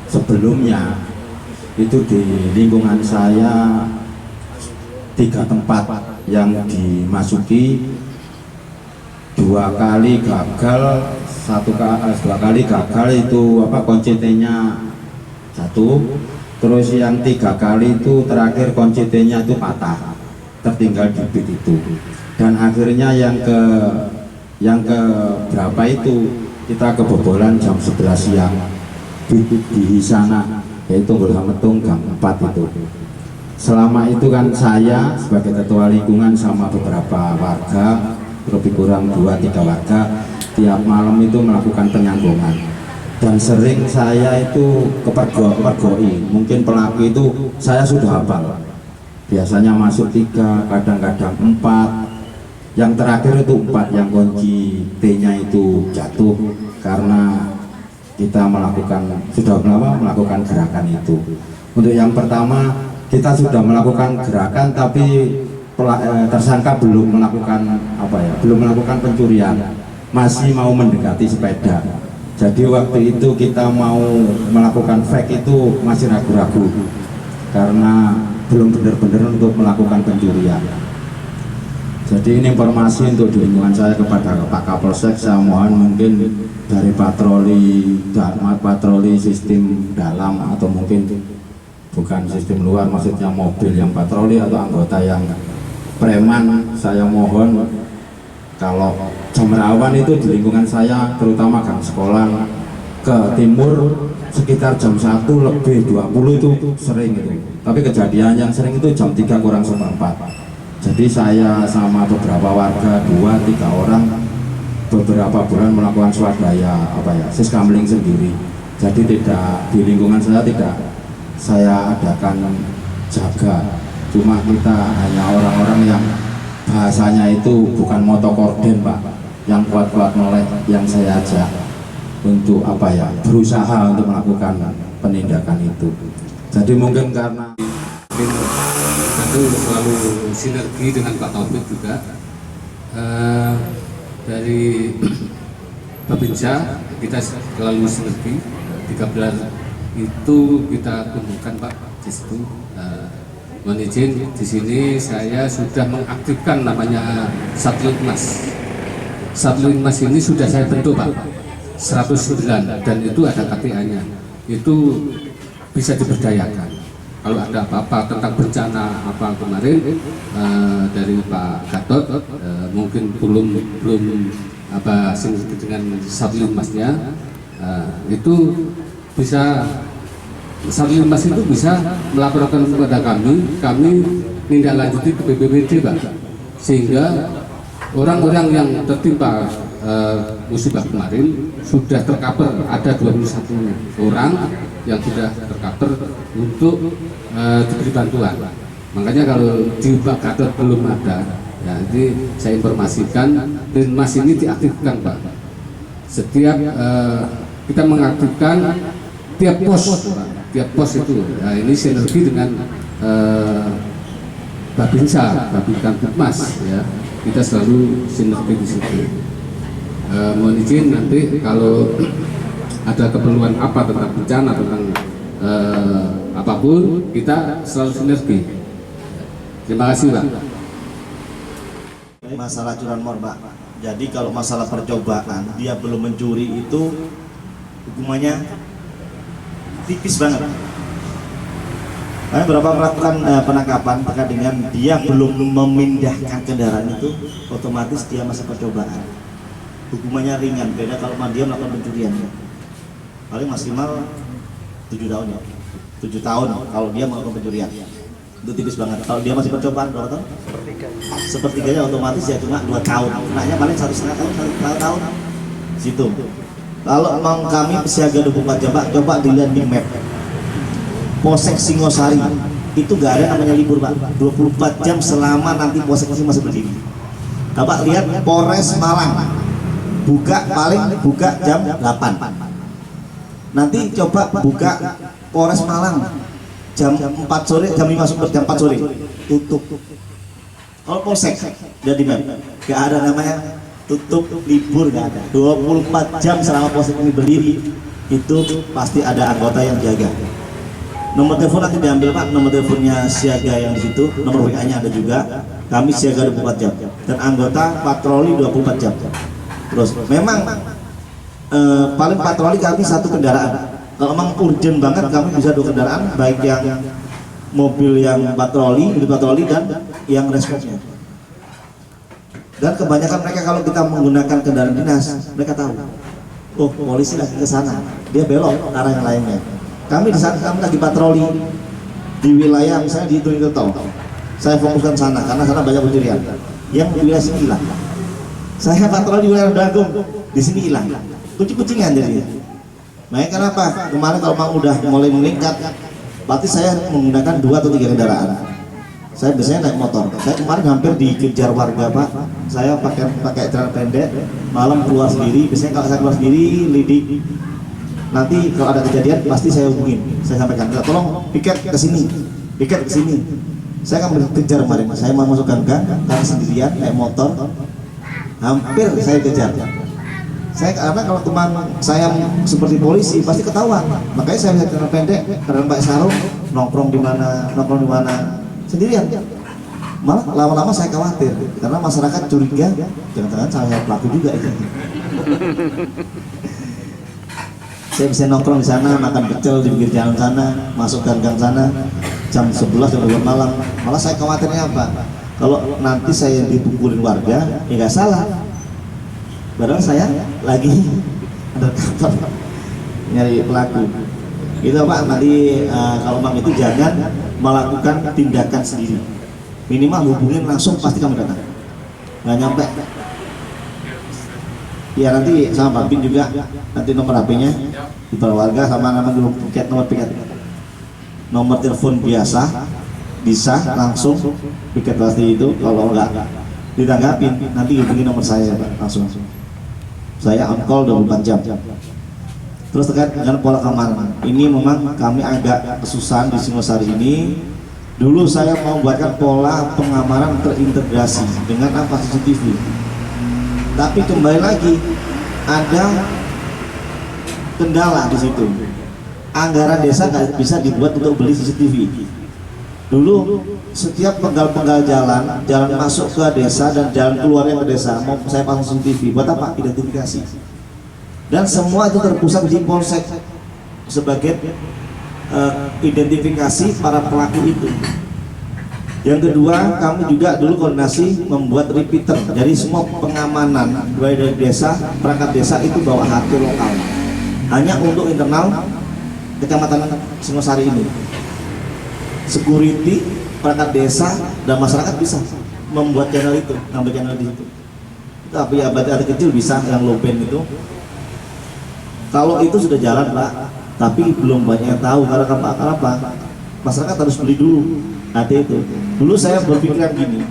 sebelumnya itu di lingkungan saya 3 tempat yang dimasuki, 2 kali gagal, 2 kali gagal itu kunci T-nya jatuh, terus yang 3 kali itu terakhir kunci T-nya itu patah, tertinggal di bit itu, dan akhirnya yang ke berapa itu kita kebobolan jam 11 siang di sana, yaitu Gulhametung Gang 4 itu. Selama itu kan saya sebagai ketua lingkungan sama beberapa warga, lebih kurang 2-3 warga, tiap malam itu melakukan penyambungan, dan sering saya itu kepergoi. Mungkin pelaku itu saya sudah hafal, biasanya masuk 3, kadang-kadang 4, yang terakhir itu 4 yang kunci T-nya itu jatuh karena kita sudah melakukan gerakan itu. Untuk yang pertama kita sudah melakukan gerakan, tapi tersangka belum melakukan pencurian, masih mau mendekati sepeda. Jadi waktu itu kita mau melakukan fake itu masih ragu-ragu karena belum benar-benar untuk melakukan pencurian. Jadi ini informasi untuk di lingkungan saya kepada Pak Kapolsek. Saya mohon mungkin dari patroli sistem dalam atau mungkin bukan sistem luar, maksudnya mobil yang patroli atau anggota yang preman, saya mohon kalau jam rawan itu di lingkungan saya, terutama gang sekolah ke timur sekitar jam 1 lebih 20 itu sering itu. Tapi kejadian yang sering itu jam 3 kurang seperempat. Jadi saya sama beberapa warga 2-3 orang beberapa bulan melakukan swadaya siskamling sendiri. Jadi tidak di lingkungan saya tidak saya adakan jaga, cuma kita hanya orang-orang yang bahasanya itu bukan motokorden Pak, yang kuat-kuat melek, yang saya ajak untuk berusaha untuk melakukan penindakan itu. Jadi mungkin karena tentu selalu sinergi dengan Pak Taufik juga, dari Babinsa kita selalu sinergi. 13 itu kita kumpulkan Pak di situ. Mohon izin di sini saya sudah mengaktifkan namanya Satlinmas. Satlinmas ini sudah saya bentuk Pak, 109, dan itu ada KTA-nya. Itu bisa diberdayakan. Kalau ada apa-apa tentang bencana kemarin dari Pak Gatot, mungkin belum sinergi dengan Satlinmasnya, itu bisa Satlantas itu bisa melaporkan kepada kami tindak lanjuti ke BPBD Pak, sehingga orang-orang yang tertimpa musibah kemarin sudah tercover, ada 21 orang yang sudah tercover untuk diberi bantuan. Makanya kalau di Pak Gatot belum ada, ya nanti saya informasikan, dan Mas ini diaktifkan Pak. Setiap kita mengaktifkan tiap pos, Pak. Tiap pos itu, nah ini sinergi dengan Babinsa, Babinkan Bukmas, ya kita selalu sinergi di situ. Mohon izin nanti kalau ada keperluan apa tentang bencana, tentang apapun, kita selalu sinergi. Terima kasih Pak. Masalah curanmor Pak, jadi kalau masalah percobaan dia belum mencuri itu hukumannya tipis banget. Kami berapa melakukan penangkapan terkait dengan dia belum memindahkan kendaraan itu, otomatis dia masih percobaan. Hukumannya ringan, beda kalau dia melakukan pencurian. Paling maksimal 7 tahun ya. 7 tahun kalau dia melakukan pencurian. Itu tipis banget. Kalau dia masih percobaan berapa tahun? Sepertiganya otomatis ya cuma 2 tahun. Kenanya paling 1,5 tahun, 1 tahun. Situ. Kalau mau kami siaga 24 jam Pak, coba dilihat di map. Polsek Singosari itu gak ada namanya libur Pak, 24 jam selama nanti polsek ini masih berdiri. Bapak lihat Polres Malang buka jam 8. Nanti coba buka Polres Malang jam 4 sore, jam 5 sore, jam 4 sore tutup. Kalau polsek jadi map gak ada namanya tutup libur, gak ada. 24 jam selama polsek ini berdiri itu pasti ada anggota yang jaga. Nomor telepon nanti diambil Pak, nomor teleponnya siaga yang di situ, nomor WA-nya ada juga. Kami siaga 24 jam dan anggota patroli 24 jam. Terus memang paling patroli kami 1 kendaraan. Kalau memang urgent banget kami bisa 2 kendaraan, baik yang mobil yang patroli dan yang responnya. Dan kebanyakan mereka kalau kita menggunakan kendaraan dinas, mereka tahu, oh polisi lagi ke sana, dia belok ke arah yang lainnya. Kami di saat kami lagi patroli di wilayah misalnya di Tol, saya fokuskan sana karena sana banyak pencurian. Yang di wilayah sini hilang. Saya patroli di wilayah Dagung, di sini hilang. Kucing-kucingan jadi. Makanya kenapa? Kemarin kalau memang udah mulai meningkat, berarti saya menggunakan 2 atau 3 kendaraan. Saya biasanya naik motor. Saya kemarin hampir dikejar warga Pak. Saya pakai celana pendek, malam keluar sendiri. Biasanya kalau saya keluar sendiri, lidik. Nanti kalau ada kejadian pasti saya hubungin, saya sampaikan, tolong piket ke sini, piket ke sini. Saya akan kejar kemarin, saya mau masuk gang, karena sendirian naik motor, hampir saya kejar. Saya karena kalau teman saya seperti polisi pasti ketahuan, makanya saya bisa celana pendek, karena pakai sarung, nongkrong di mana, sendirian. Malah lama-lama saya khawatir, karena masyarakat curiga, jangan-jangan saya pelaku juga itu. Saya bisa nongkrong di sana, makan pecel di pinggir jalan sana, masuk gang sana, jam 11 jam 12 malam. Malah saya khawatirnya apa? Kalau nanti saya dipukulin warga, ya nggak salah. Padahal saya lagi undercover nyari pelaku. Itu Pak, nanti kalau memang itu jangan melakukan tindakan sendiri. Minimal hubungin langsung, pasti kamu datang. Nggak nyampe. Ya nanti sama Pak Bin juga, nanti nomor HP-nya di warga sama nama nomor piket, nomor telepon biasa bisa langsung piket pasti itu. Kalau enggak ditanggapin nanti hubungi nomor saya Pak, langsung. Saya on call 24 jam. Terus terkait dengan pola keamanan, ini memang kami agak kesusahan di Singosari ini. Dulu saya mau buatkan pola pengamanan terintegrasi dengan apa CCTV. Tapi kembali lagi ada kendala di situ. Anggaran desa nggak bisa dibuat untuk beli CCTV. Dulu setiap penggal-penggal jalan masuk ke desa dan jalan keluarnya ke desa mau saya pasang CCTV. Buat apa? Identifikasi. Dan semua itu terpusat di polsek sebagai identifikasi para pelaku itu. Yang kedua, kami juga dulu koordinasi membuat repeater. Jadi semua pengamanan dari desa, perangkat desa itu bawa HT lokal. Hanya untuk internal Kecamatan Singosari ini. Security, perangkat desa dan masyarakat bisa membuat channel itu, ngambil channel di situ. Tapi ya berarti kecil bisa yang low band itu. Kalau itu sudah jalan Pak, tapi belum banyak yang tahu karena apa? Masyarakat harus beli dulu. Nanti itu. Dulu saya berpikiran gini,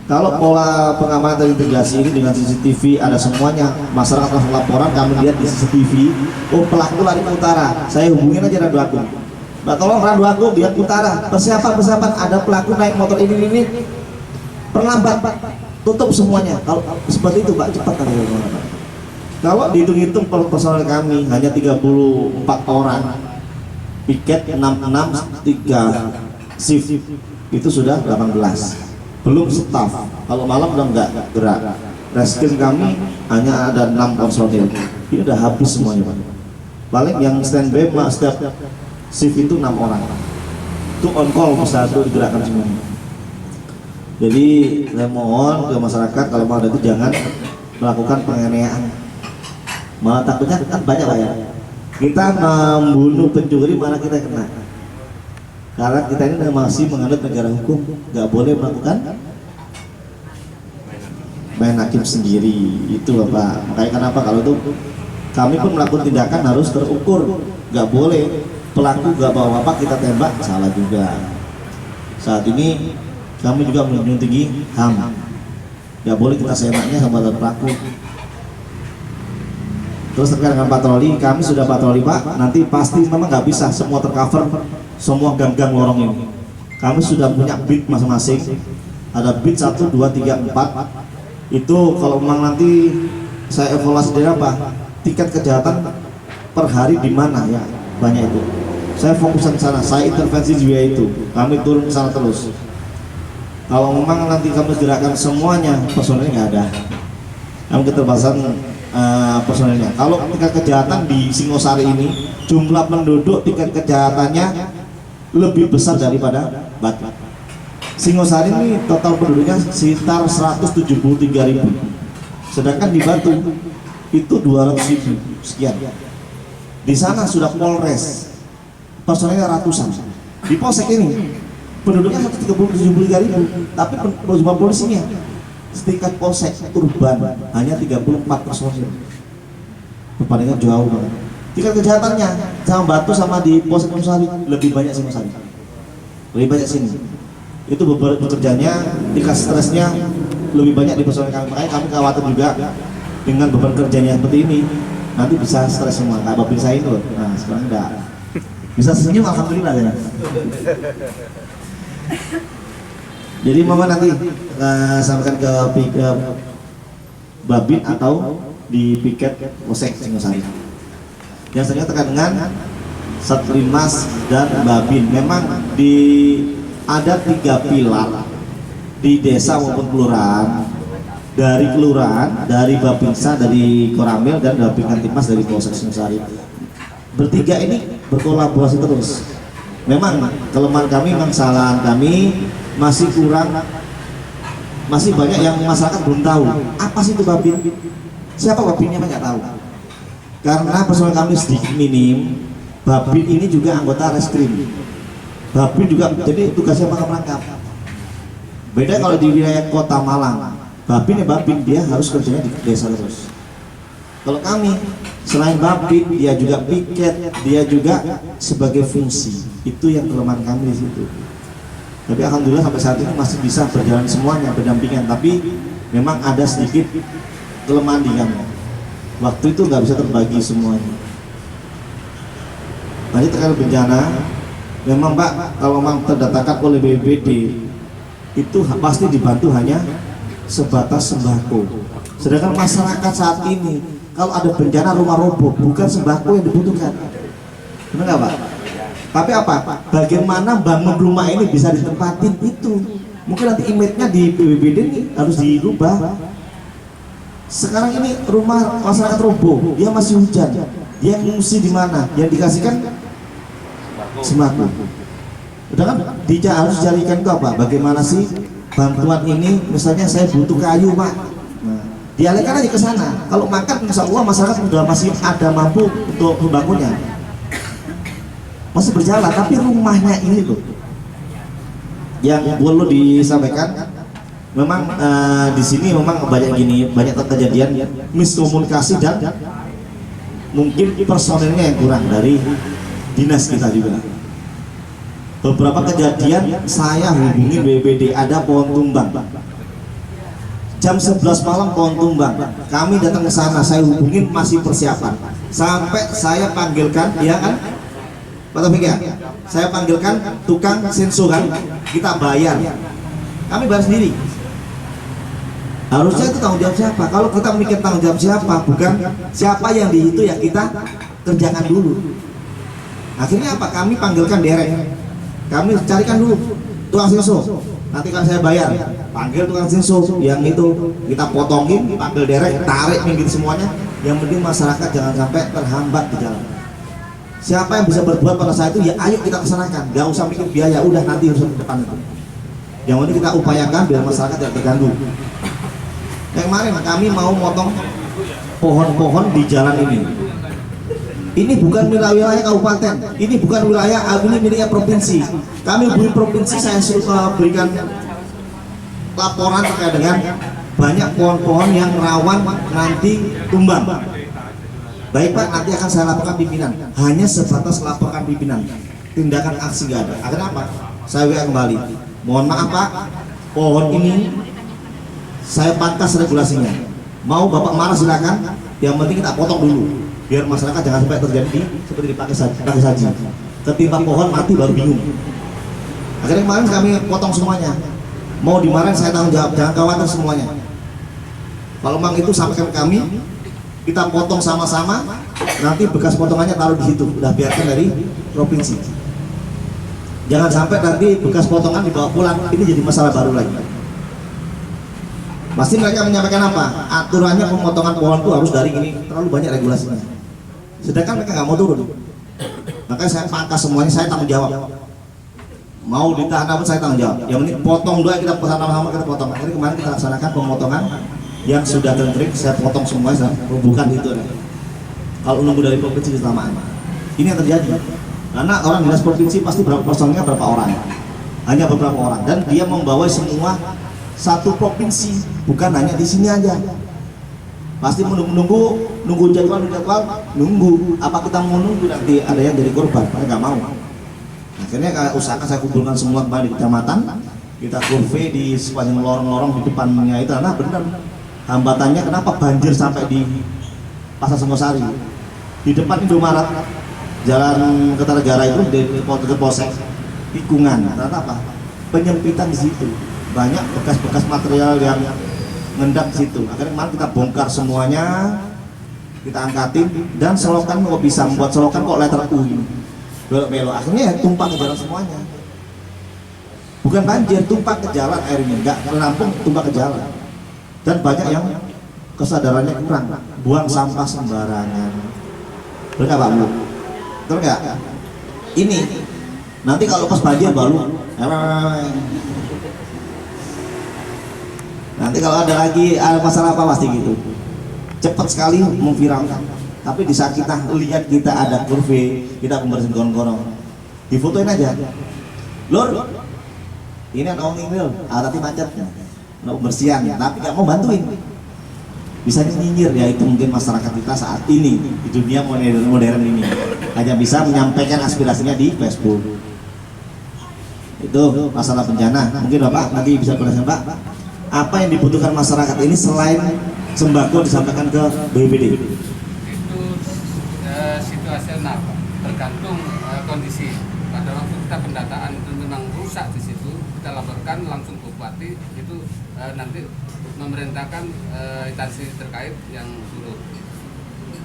kalau pola pengamanan terintegrasi ini dengan CCTV ada semuanya, masyarakat langsung laporan, kami lihat di CCTV, oh pelaku lari ke utara, saya hubungin aja Randu Agung. Mbak tolong Randu Agung lihat ke utara, persiapan ada pelaku naik motor ini, perlambat, tutup semuanya. Kalau seperti itu Pak, cepat kan. Kalau dihitung-hitung personel kami hanya 34 orang, piket 66, 3 shift, itu sudah 18. Belum staff, kalau malam udah enggak gerak. Reskrim kami hanya ada 6 personil, ini udah habis semuanya Pak. Paling yang standby setiap shift itu 6 orang, itu on call bisa tuh digerakkan semuanya. Jadi saya mohon ke masyarakat kalau mau ada itu jangan melakukan penganiayaan. Malah takutnya kan banyak Pak ya, kita membunuh pencuri malah kita kena. Karena kita ini masih menganut negara hukum, nggak boleh melakukan main hakim sendiri. Itu Bapak. Makanya kenapa kalau itu kami pun melakukan tindakan harus terukur, nggak boleh pelaku nggak bawa apa kita tembak, salah juga. Saat ini kami juga menjunjung tinggi HAM, nggak boleh kita seenaknya sama pelaku. Terus terkait dengan patroli, kami sudah patroli Pak, nanti pasti memang nggak bisa semua tercover, semua gang-gang lorong ini. Kami sudah punya beat masing-masing, ada beat 1, 2, 3, 4. Itu kalau memang nanti saya evaluasi dari apa, tingkat kejahatan per hari di mana ya, banyak itu. Saya fokus ke sana, saya intervensi juga itu, kami turun ke sana terus. Kalau memang nanti kami gerakkan semuanya, personelnya nggak ada. Kami keterbatasan personelnya. Kalau tingkat kejahatan di Singosari ini, jumlah penduduk tingkat kejahatannya lebih besar daripada Batu. Singosari ini total penduduknya sekitar 173.000, sedangkan di Batu itu 200.000 sekian. Di sana sudah Polres, personelnya ratusan. Di Polsek ini penduduknya 173.000, tapi jumlah polisinya setingkat Polsek urban hanya 34 personil. Perbandingan jauh banget. Tingkat kejahatannya sama Batu sama di Polsek Singosari lebih banyak Singosari. Lebih banyak sini. Itu bekerjanya, tingkat stresnya lebih banyak di personil kami. Makanya kami khawatir juga dengan beban kerjanya seperti ini. Nanti bisa stres semua. Kayak bapak saya itu. Nah, sekarang enggak. Bisa senyum alhamdulillah ya. Jadi mama nanti sampaikan ke Babin atau di piket Polsek Singosari. Yang saya terkait dengan Satlimas dan Babin. Memang ada 3 pilar di desa maupun kelurahan. Dari kelurahan, dari Babinsa, dari Koramil dan Babin Kantimas dari Polsek Singosari. Bertiga ini berkolaborasi terus. Memang kelemahan kami, memang kesalahan kami masih kurang, masih banyak yang masyarakat belum tahu apa sih itu Babin, siapa Babinnya nggak tahu. Karena personel kami sedikit minim, Babin ini juga anggota reskrim. Babin juga jadi tugasnya merangkap. Beda kalau di wilayah Kota Malang, Babin ya Babin, dia harus kerjanya di desa terus. Kalau kami selain Babin, dia juga piket, dia juga sebagai fungsi. Itu yang kelemahan kami di situ. Tapi alhamdulillah sampai saat ini masih bisa berjalan semuanya berdampingan. Tapi memang ada sedikit kelemahan di kami. Waktu itu nggak bisa terbagi semuanya. Nanti terkait bencana, memang Pak, kalau memang terdatakan oleh BPBD itu pasti dibantu hanya sebatas sembako. Sedangkan masyarakat saat ini kalau ada bencana rumah roboh, bukan sembako yang dibutuhkan. Benar nggak Pak? Tapi apa? Bagaimana bangun rumah ini bisa ditempatin itu? Mungkin nanti image-nya di BPBD ini harus dirubah. Sekarang ini rumah masyarakat roboh, dia masih hujan, dia ngungsi di mana? Yang dikasihkan sembako. Udah kan? Dia harus carikan itu apa? Bagaimana sih bantuan ini? Misalnya saya butuh kayu Pak. Nah, dialihkan aja ke sana. Kalau makan, insya Allah masyarakat sudah masih ada mampu untuk membangunnya. masih berjalan, tapi rumahnya ini tuh yang perlu disampaikan. Memang di sini memang banyak kejadian miskomunikasi dan mungkin personelnya yang kurang dari dinas kita juga. Beberapa kejadian saya hubungi BPD, ada pohon tumbang jam 11 malam, pohon tumbang. Kami datang ke sana, saya hubungin masih persiapan, sampai saya panggilkan, ya kan Pak Taufik ya, saya panggilkan tukang senso kan, kita bayar, kami bayar sendiri. Harusnya itu tanggung jawab siapa? Kalau kita mikir tanggung jawab siapa, bukan siapa yang di itu yang kita kerjakan dulu. Akhirnya apa? Kami panggilkan derek, kami carikan dulu tukang senso. Nanti kan saya bayar, panggil tukang senso yang itu, kita potongin, panggil derek, tarik minggir semuanya. Yang penting masyarakat jangan sampai terhambat di jalan. Siapa yang bisa berbuat pada saat itu, ya ayo kita kesanakan. Gak usah mikir biaya, udah nanti urusan ke depan itu. Yang penting kita upayakan biar masyarakat tidak terganggu. Yang kemarin kami mau motong pohon-pohon di jalan ini. Ini bukan wilayah kabupaten, ini bukan wilayah, ini miliknya provinsi. Kami hubungi provinsi, saya berikan laporan terkait dengan banyak pohon-pohon yang rawan nanti tumbang. Baik Pak, nanti akan saya laporkan pimpinan. Hanya sebatas laporkan pimpinan, tindakan aksi gak ada. Akhirnya apa? Saya WA kembali. Mohon maaf Pak, pohon ini saya pangkas regulasinya. Mau Bapak marah silakan, yang penting kita potong dulu biar masyarakat jangan sampai terjadi seperti dipakai saji. Ketimpa pohon mati baru bingung. Akhirnya kemarin kami potong semuanya. Mau dimarahin saya tanggung jawab, jangan khawatir semuanya. Kalau memang itu sampaikan kami, kita potong sama-sama. Nanti bekas potongannya taruh di situ, udah biarkan dari provinsi. Jangan sampai nanti bekas potongan dibawa pulang, ini jadi masalah baru lagi. Pasti mereka menyampaikan apa? Aturannya pemotongan pohon itu harus dari ini, terlalu banyak regulasinya. Sedangkan mereka nggak mau turun. Makanya saya pangkas semuanya, saya tanggung jawab. Mau ditahan apa saya tanggung jawab. Yang penting potong doang, kita sama-sama kita potong. Akhirnya kemarin kita laksanakan pemotongan yang sudah tentrik, saya potong semua, saya bukan itu. Kalau nunggu dari provinsi kelamaan. Ini yang terjadi. Karena orang dinas provinsi pasti berapa personelnya, berapa orang. Hanya beberapa orang, dan dia membawa semua satu provinsi, bukan hanya di sini aja. Pasti nunggu jadwal, nunggu. Apa kita mau nunggu nanti ada yang jadi korban? Mereka nggak mau. Akhirnya usahakan saya kumpulkan semua kembali di kecamatan, kita survei di sepanjang lorong-lorong di depannya itu. Nah benar, hambatannya kenapa banjir sampai di Pasar Singosari, di depan Indomaret, Jalan Kertanegara itu di Polsek tikungan. Ternyata apa? Penyempitan di situ. Banyak bekas-bekas material yang ngendap di situ. Akhirnya kemarin kita bongkar semuanya, kita angkatin, dan selokan kok bisa membuat selokan kok letter U ini belok-belok. Akhirnya ya tumpah ke jalan semuanya. Bukan banjir, tumpah ke jalan airnya, nggak menampung, tumpah ke jalan. Dan banyak yang kesadarannya kurang, buang sampah sembarangan. Betul nggak Pak Bu? Betul nggak? Ini nanti kalau pas banjir baru. Nanti kalau ada lagi masalah apa pasti gitu. Cepat sekali memviralkan. Tapi di saat kita lihat kita ada kurve, kita pembersihin gorong-gorong, difotoin aja. Lur, ini ada onging lur, tapi macet, ada pembersihan, tapi nggak mau bantuin. Bisa nyinyir, ya itu mungkin masyarakat kita saat ini di dunia modern ini hanya bisa menyampaikan aspirasinya di Facebook. Itu masalah bencana. Mungkin Bapak nanti bisa berjelaskan Pak, apa yang dibutuhkan masyarakat ini selain sembako disampaikan ke BPD? Itu situasional, tergantung kondisi. Pada waktu kita pendataan itu memang rusak di situ, kita laporkan langsung ke bupati, itu nanti memerintahkan instansi terkait yang turun.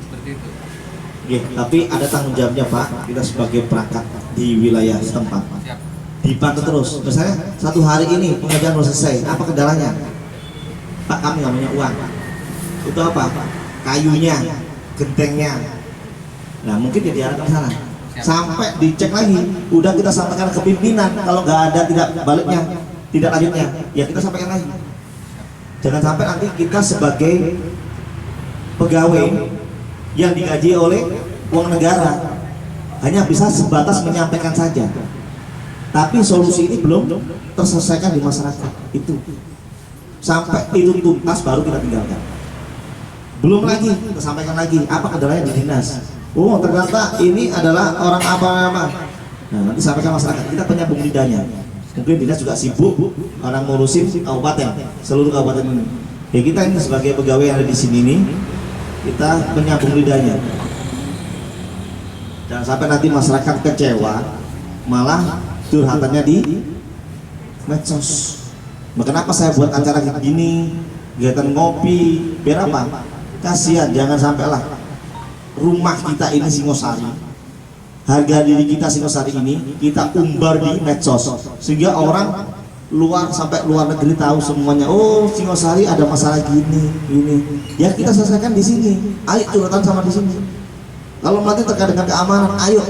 Seperti itu. Ya, tapi ada tanggung jawabnya Pak, kita sebagai perangkat di wilayah setempat. Siap. Dipantau terus. Misalnya satu hari ini pengerjaan belum selesai, apa kendalanya? Pak, kami nggak punya uang. Itu apa? Kayunya, gentengnya. Nah mungkin dia diarahkan ke sana. Sampai dicek lagi, udah kita sampaikan ke pimpinan. Kalau nggak ada tidak baliknya, tidak lanjutnya, ya kita sampaikan lagi. Jangan sampai nanti kita sebagai pegawai yang digaji oleh uang negara, hanya bisa sebatas menyampaikan saja. Tapi solusi ini belum terselesaikan di masyarakat. Itu sampai itu tuntas baru kita tinggalkan. Belum lagi kita sampaikan lagi apa kendalanya di dinas. Oh ternyata ini adalah orang apa. Nah nanti sampaikan masyarakat, kita penyambung lidahnya. Mungkin dinas juga sibuk orang ngurusin kabupaten, seluruh kabupaten ini. Ya kita ini sebagai pegawai yang ada di sini nih, kita penyambung lidahnya. Jangan sampai nanti masyarakat kecewa, malah curhatannya di medsos. Kenapa saya buat acara gini, kegiatan ngopi, biar apa? Kasihan, jangan sampailah rumah kita ini Singosari, harga diri kita Singosari ini kita umbar di medsos, sehingga orang luar sampai luar negeri tahu semuanya. Oh Singosari ada masalah gini. Ya kita selesaikan di sini. Ayo curhatan sama di sini. Kalau nanti terkait dengan keamanan, ayo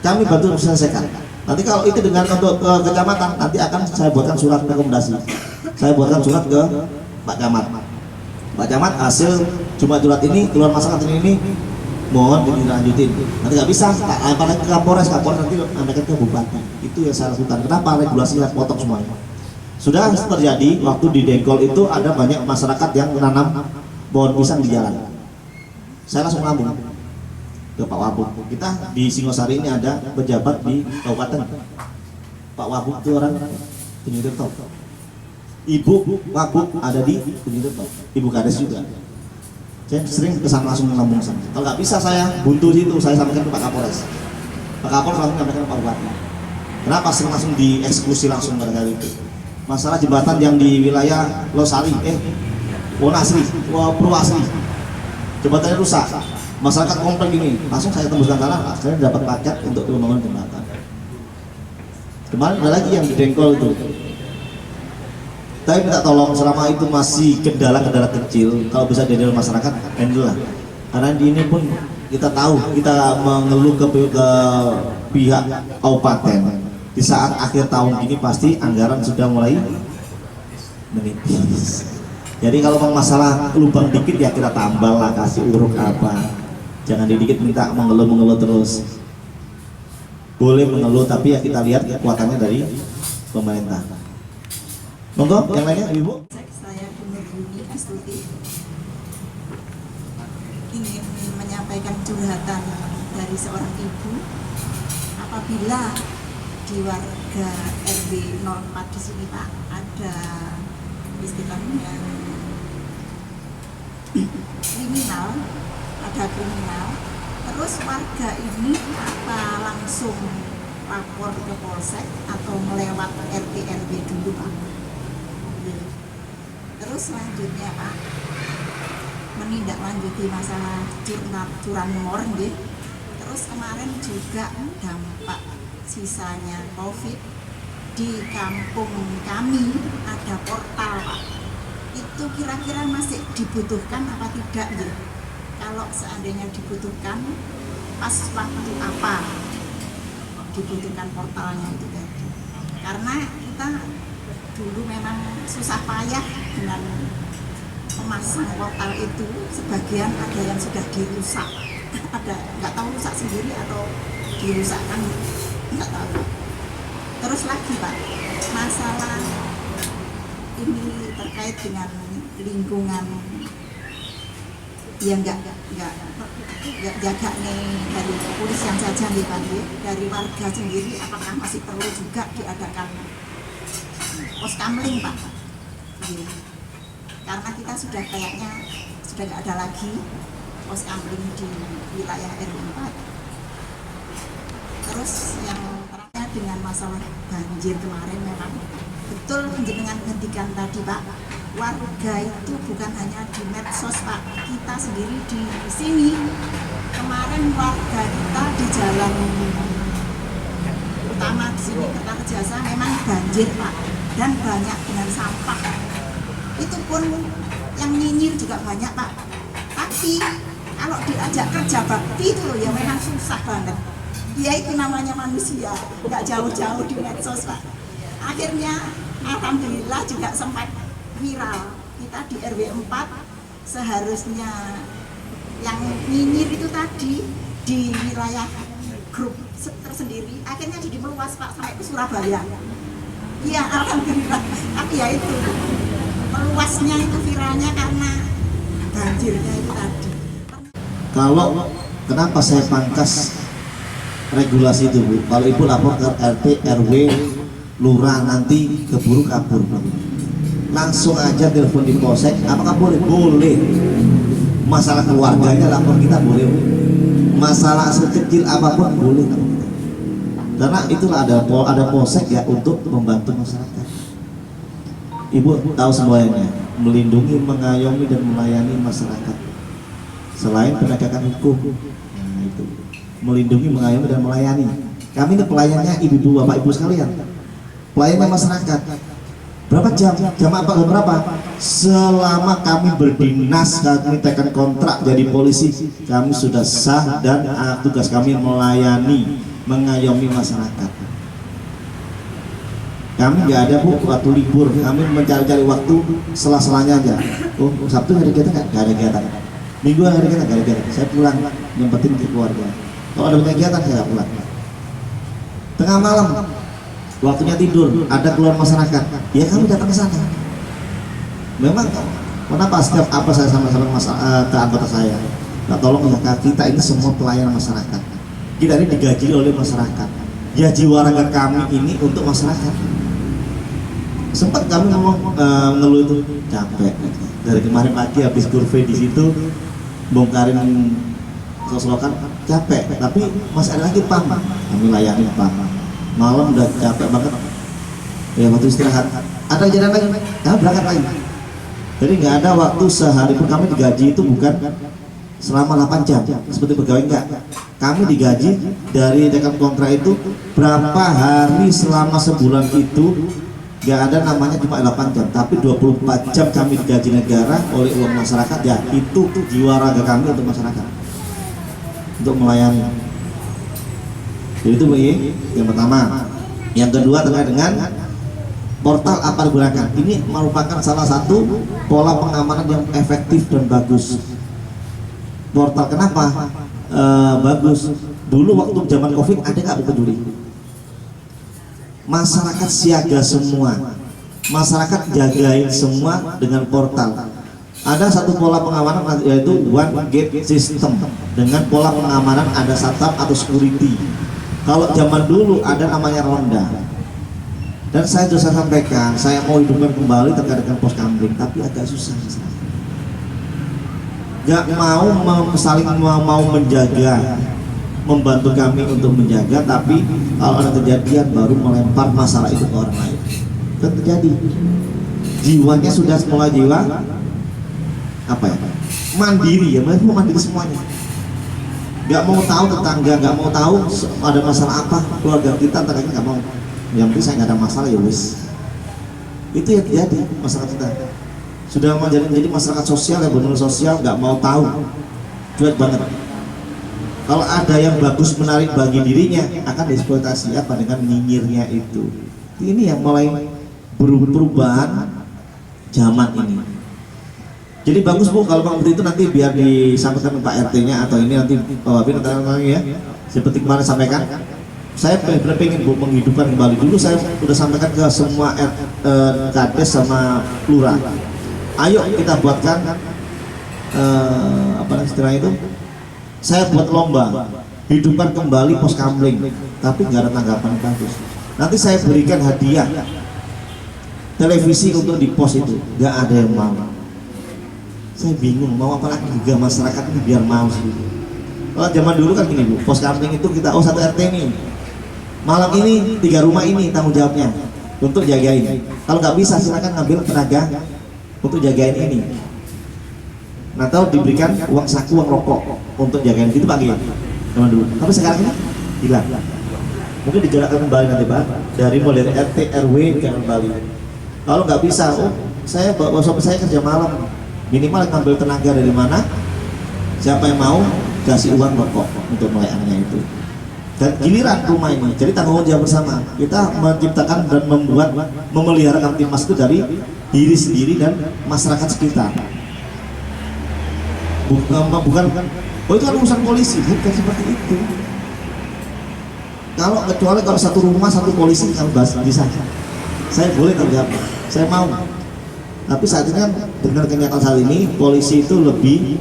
kami bantu selesaikan. Nanti kalau itu dengan untuk kecamatan, nanti akan saya buatkan surat rekomendasi. Saya buatkan surat ke Pak Camat. Pak Camat hasil cuma surat ini keluar masyarakat ini mohon dilanjutin. Nanti nggak bisa, apalagi ke Kapolres nanti naikkan ke bupati. Itu yang saya lakukan. Kenapa regulasinya potong semuanya? Sudah terjadi waktu di Dengkol itu ada banyak masyarakat yang menanam pohon pisang di jalan. Saya langsung ngambung ke Pak Wabuk. Kita di Singosari ini ada pejabat di kabupaten. Pak Wabuk itu orang Gunungtirto. Ibu Wabuk ada di Gunungtirto. Ibu Kades juga. Saya sering kesana langsung ngomong sama. Kalau nggak bisa saya buntu situ, saya sampaikan ke Pak Kapolres. Pak Kapolres langsung sampaikan ke Pak Bupati. Kenapa sering langsung dieksekusi langsung pada hari itu? Masalah jembatan yang di wilayah Losari, Wonasri, Purwasri, jembatannya rusak. Masyarakat komplek ini, langsung saya tembuskan tanah, saya dapat paket untuk pembangunan jembatan. Kemarin ada lagi yang di Dengkol itu. Tapi minta tolong selama itu masih kendala-kendala kecil, kalau bisa dari masyarakat, handle lah. Karena di ini pun kita tahu, kita mengeluh ke pihak kabupaten. Di saat akhir tahun ini pasti anggaran sudah mulai menipis. Jadi kalau masalah lubang dikit ya kita tambah lah, kasih uruk apa. Jangan dikit minta mengeluh terus. Boleh mengeluh tapi ya kita lihat kekuatannya dari pemerintah. Monggo, yang lainnya Ibu. Saya Bunur Yuni Astuti ingin menyampaikan curhatan dari seorang ibu. Apabila di warga RW 04 di sini Pak ada istilahnya kriminal, terus warga ini apa langsung lapor ke polsek atau melewat RT RW dulu Pak? Terus selanjutnya Pak, menindaklanjuti masalah curanmor nggih. Terus kemarin juga dampak sisanya COVID di kampung kami ada portal Pak. Itu kira-kira masih dibutuhkan apa tidak nggih? Kalau seandainya dibutuhkan, pas waktu apa dibutuhkan portalnya itu tadi? Karena kita dulu memang susah payah dengan memasang portal itu, sebagian ada yang sudah dirusak, ada nggak tahu rusak sendiri atau dirusakkan nggak tahu. Terus lagi Pak, masalah ini terkait dengan lingkungan ya nggak jaga nih dari kepolisian saja nih Pak, dari warga sendiri apakah masih perlu juga diadakan pos kamling Pak? Karena kita sudah kayaknya sudah nggak ada lagi pos kamling di wilayah RW 4. Terus yang terakhir dengan masalah banjir kemarin, memang betul dengan hentikan tadi Pak, warga itu bukan hanya di medsos Pak, kita sendiri di sini kemarin warga kita di jalan utama di sini Kertajasa memang banjir Pak, dan banyak dengan sampah. Itu pun yang nyinyir juga banyak Pak. Tapi kalau diajak kerja bakti itu loh ya memang susah banget. Ya itu namanya manusia, nggak jauh-jauh di medsos Pak. Akhirnya alhamdulillah juga sempat viral. Kita di RW 4 seharusnya yang nyinyir itu tadi di wilayah grup tersendiri, akhirnya jadi meluas Pak sampai ke Surabaya. Iya, alhamdulillah. Tapi ya itu meluasnya itu viralnya karena banjirnya itu tadi. Kalau kenapa saya pangkas regulasi itu Bu? Kalau Ibu lapor ke RT, RW, lurah nanti keburu kabur. Langsung aja telepon di polsek, apakah boleh? Boleh. Masalah keluarganya lapor kita boleh. Masalah sekecil apapun boleh. Karena itulah ada polsek ya untuk membantu masyarakat. Ibu tahu semuanya, melindungi, mengayomi dan melayani masyarakat. Selain penegakan hukum, nah itu melindungi, mengayomi dan melayani. Kami ini pelayannya ibu-ibu, bapak-ibu sekalian. Pelayannya masyarakat. Berapa jam? Jam apa? Berapa? Selama kami berdinas, kami tekan kontrak jadi polisi, kami sudah sah dan tugas kami melayani, mengayomi masyarakat. Kami nggak ada Bu waktu libur, kami mencari-cari waktu sela-selanya aja. Oh, Sabtu ada kegiatan nggak? Nggak ada kegiatan. Minggu ada kegiatan? Nggak ada kegiatan. Saya pulang nyempetin ke keluarga. Kalau ada kegiatan saya pulang. Tengah malam, waktunya tidur, ada keluar masyarakat, ya kami datang ke sana. Memang kenapa setiap apa saya sama-sama ke anggota saya, nah tolong ya kita ini semua pelayan masyarakat. Kita ini digaji oleh masyarakat. Gaji warga kami ini untuk masyarakat. Sempat kami ngomong ngeluh itu capek. Dari kemarin pagi habis survei di situ bongkarin keselokan capek, tapi masih ada lagi PAM. Kami layani PAM. Malam udah capek banget. Ya waktu istirahat. Ada jalan lagi, kami berangkat lagi. Jadi nggak ada waktu sehari pun kami digaji itu bukan selama 8 jam seperti pegawai, enggak. Kami digaji dari dekat kontrak itu berapa hari selama sebulan itu, nggak ada namanya cuma 8 jam, tapi 24 jam kami digaji negara oleh uang masyarakat. Ya itu jiwa raga kami untuk masyarakat, untuk melayani. Jadi itu yang pertama. Yang kedua terkait dengan portal apa digunakan. Ini merupakan salah satu pola pengamanan yang efektif dan bagus. Portal kenapa bagus? Dulu waktu zaman Covid ada nggak peduli? Masyarakat siaga semua, masyarakat jagain semua dengan portal. Ada satu pola pengamanan yaitu one gate system. Dengan pola pengamanan ada satpam atau security. Kalau zaman dulu ada namanya ronda. Dan saya sudah sampaikan, saya mau hidupkan kembali terkait dengan pos kamling, tapi agak susah. Gak mau saling mau menjaga, membantu kami untuk menjaga, tapi kalau ada kejadian baru melempar masalah itu ke orang lain. Dan terjadi. Jiwanya sudah mulai jiwa apa ya? Mandiri ya, mau mandiri semuanya. Gak mau tahu tetangga, gak mau tahu ada masalah apa keluarga kita, tetangganya gak mau. Yang penting saya nggak ada masalah ya wis. Itu yang terjadi masyarakat kita. Sudah menjadi masyarakat sosial ya, benar sosial, nggak mau tahu, cuek banget. Kalau ada yang bagus menarik bagi dirinya akan dieksploitasi apa dengan nyinyirnya itu. Ini yang mulai perubahan zaman ini. Jadi bagus Bu kalau seperti itu, nanti biar disampaikan ke Pak RT-nya atau ini nanti Pak Wabin ya. Seperti kemarin sampaikan. Saya benar-benar pengen Bu menghidupkan kembali. Dulu saya sudah sampaikan ke semua kades sama lurah. Ayo kita buatkan apa istilah itu? Saya buat lomba hidupkan kembali pos kamling, tapi nggak ada tanggapan bagus. Nanti saya berikan hadiah televisi untuk di pos itu, nggak ada yang mau. Saya bingung mau apa lagi juga masyarakat ini biar mau sih. Kalau zaman dulu kan gini Bu, pos kamling itu kita satu RT nih. Malam ini 3 rumah ini tanggung jawabnya untuk jagain. Kalau nggak bisa silakan ngambil tenaga untuk jagain ini. Nah tahu diberikan uang saku, uang rokok untuk jagain itu pagi zaman dulu. Tapi sekarang ini hilang. Mungkin dijalankan kembali nanti Pak dari mulai RT RW kembali. Kalau nggak bisa, saya bawa suami saya kerja malam, minimal ngambil tenaga dari mana? Siapa yang mau kasih uang rokok untuk melayaninya itu. Dan giliran rumah ini, jadi tanggung jawab bersama. Kita menciptakan dan membuat, memelihara Kamtibmas itu dari diri sendiri dan masyarakat sekitar. bukan oh itu kan urusan polisi, bukan seperti itu. Kalau kecuali kalau satu rumah satu polisi kalau bahas bisa, saya boleh terjawab, saya mau. Tapi saat ini kan dengan kenyataan saat ini polisi itu lebih,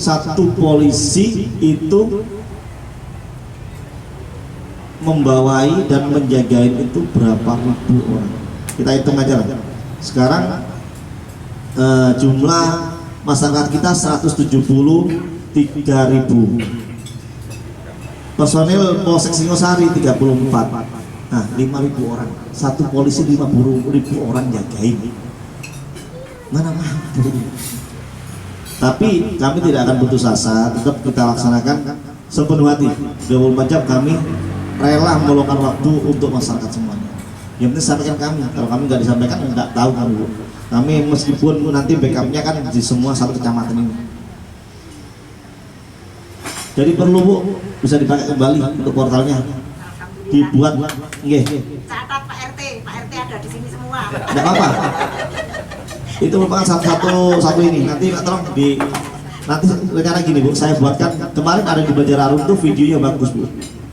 satu polisi itu membawai dan menjagain itu berapa ribu orang. Kita hitung aja lah. Sekarang jumlah masyarakat kita 173.000. Personil Polsek Singosari 34. Nah, 5.000 orang. Satu polisi 50.000 orang jagain. Mana mampu. Tapi kami tidak akan putus asa, tetap kita laksanakan sepenuh hati. 24 jam kami rela meluangkan waktu untuk masyarakat semuanya. Yang penting sampaikan kami. Kalau kami nggak disampaikan, nggak tahu kami. Kami meskipun nanti backupnya kan di semua satu kecamatan ini. Jadi perlu Bu, bisa dipakai kembali untuk portalnya. Dibuat, nggih. Catat Pak RT ada di sini semua. Tidak apa-apa. Itu merupakan satu ini. Nanti tolong nanti rencana gini Bu, saya buatkan kemarin ada di Banjararung tuh videonya bagus Bu.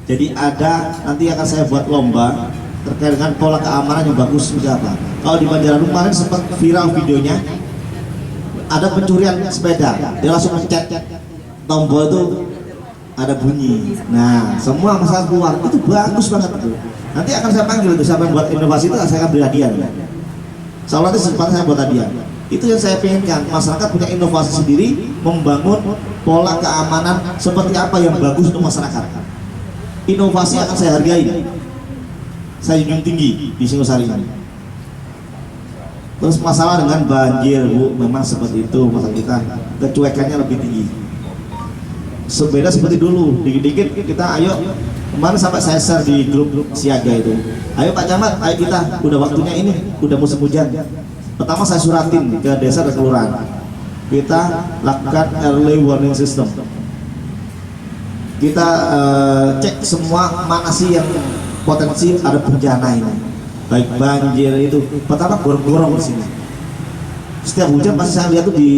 Jadi nanti akan saya buat lomba terkait dengan pola keamanan yang bagus seperti apa. Kalau di Banjararung kemarin sempat viral videonya, ada pencurian sepeda, dia langsung mencet tombol itu ada bunyi. Nah, semua masalah keluar itu bagus banget itu. Nanti akan saya panggil itu siapa yang buat inovasi itu, saya akan beri hadiah. Soalnya nanti sempat saya buat hadiah. Itu yang saya pengenkan, masyarakat punya inovasi sendiri, membangun pola keamanan seperti apa yang bagus untuk masyarakat. Inovasi akan saya hargai, saya junjung tinggi di Singosari ini. Terus masalah dengan banjir Bu, memang seperti itu masalah kita, kecuekannya lebih tinggi. Sebeda seperti dulu, dikit-dikit kita ayo, kemarin sampai saya share di grup siaga itu, ayo Pak Camat, ayo kita, udah waktunya ini, udah musim hujan. Pertama saya suratin ke desa dan kelurahan, kita lakukan early warning system. Kita cek semua mana sih yang potensi ada bencana ini, baik banjir itu. Pertama gorong-gorong di sini. Setiap hujan pasti saya lihat tuh di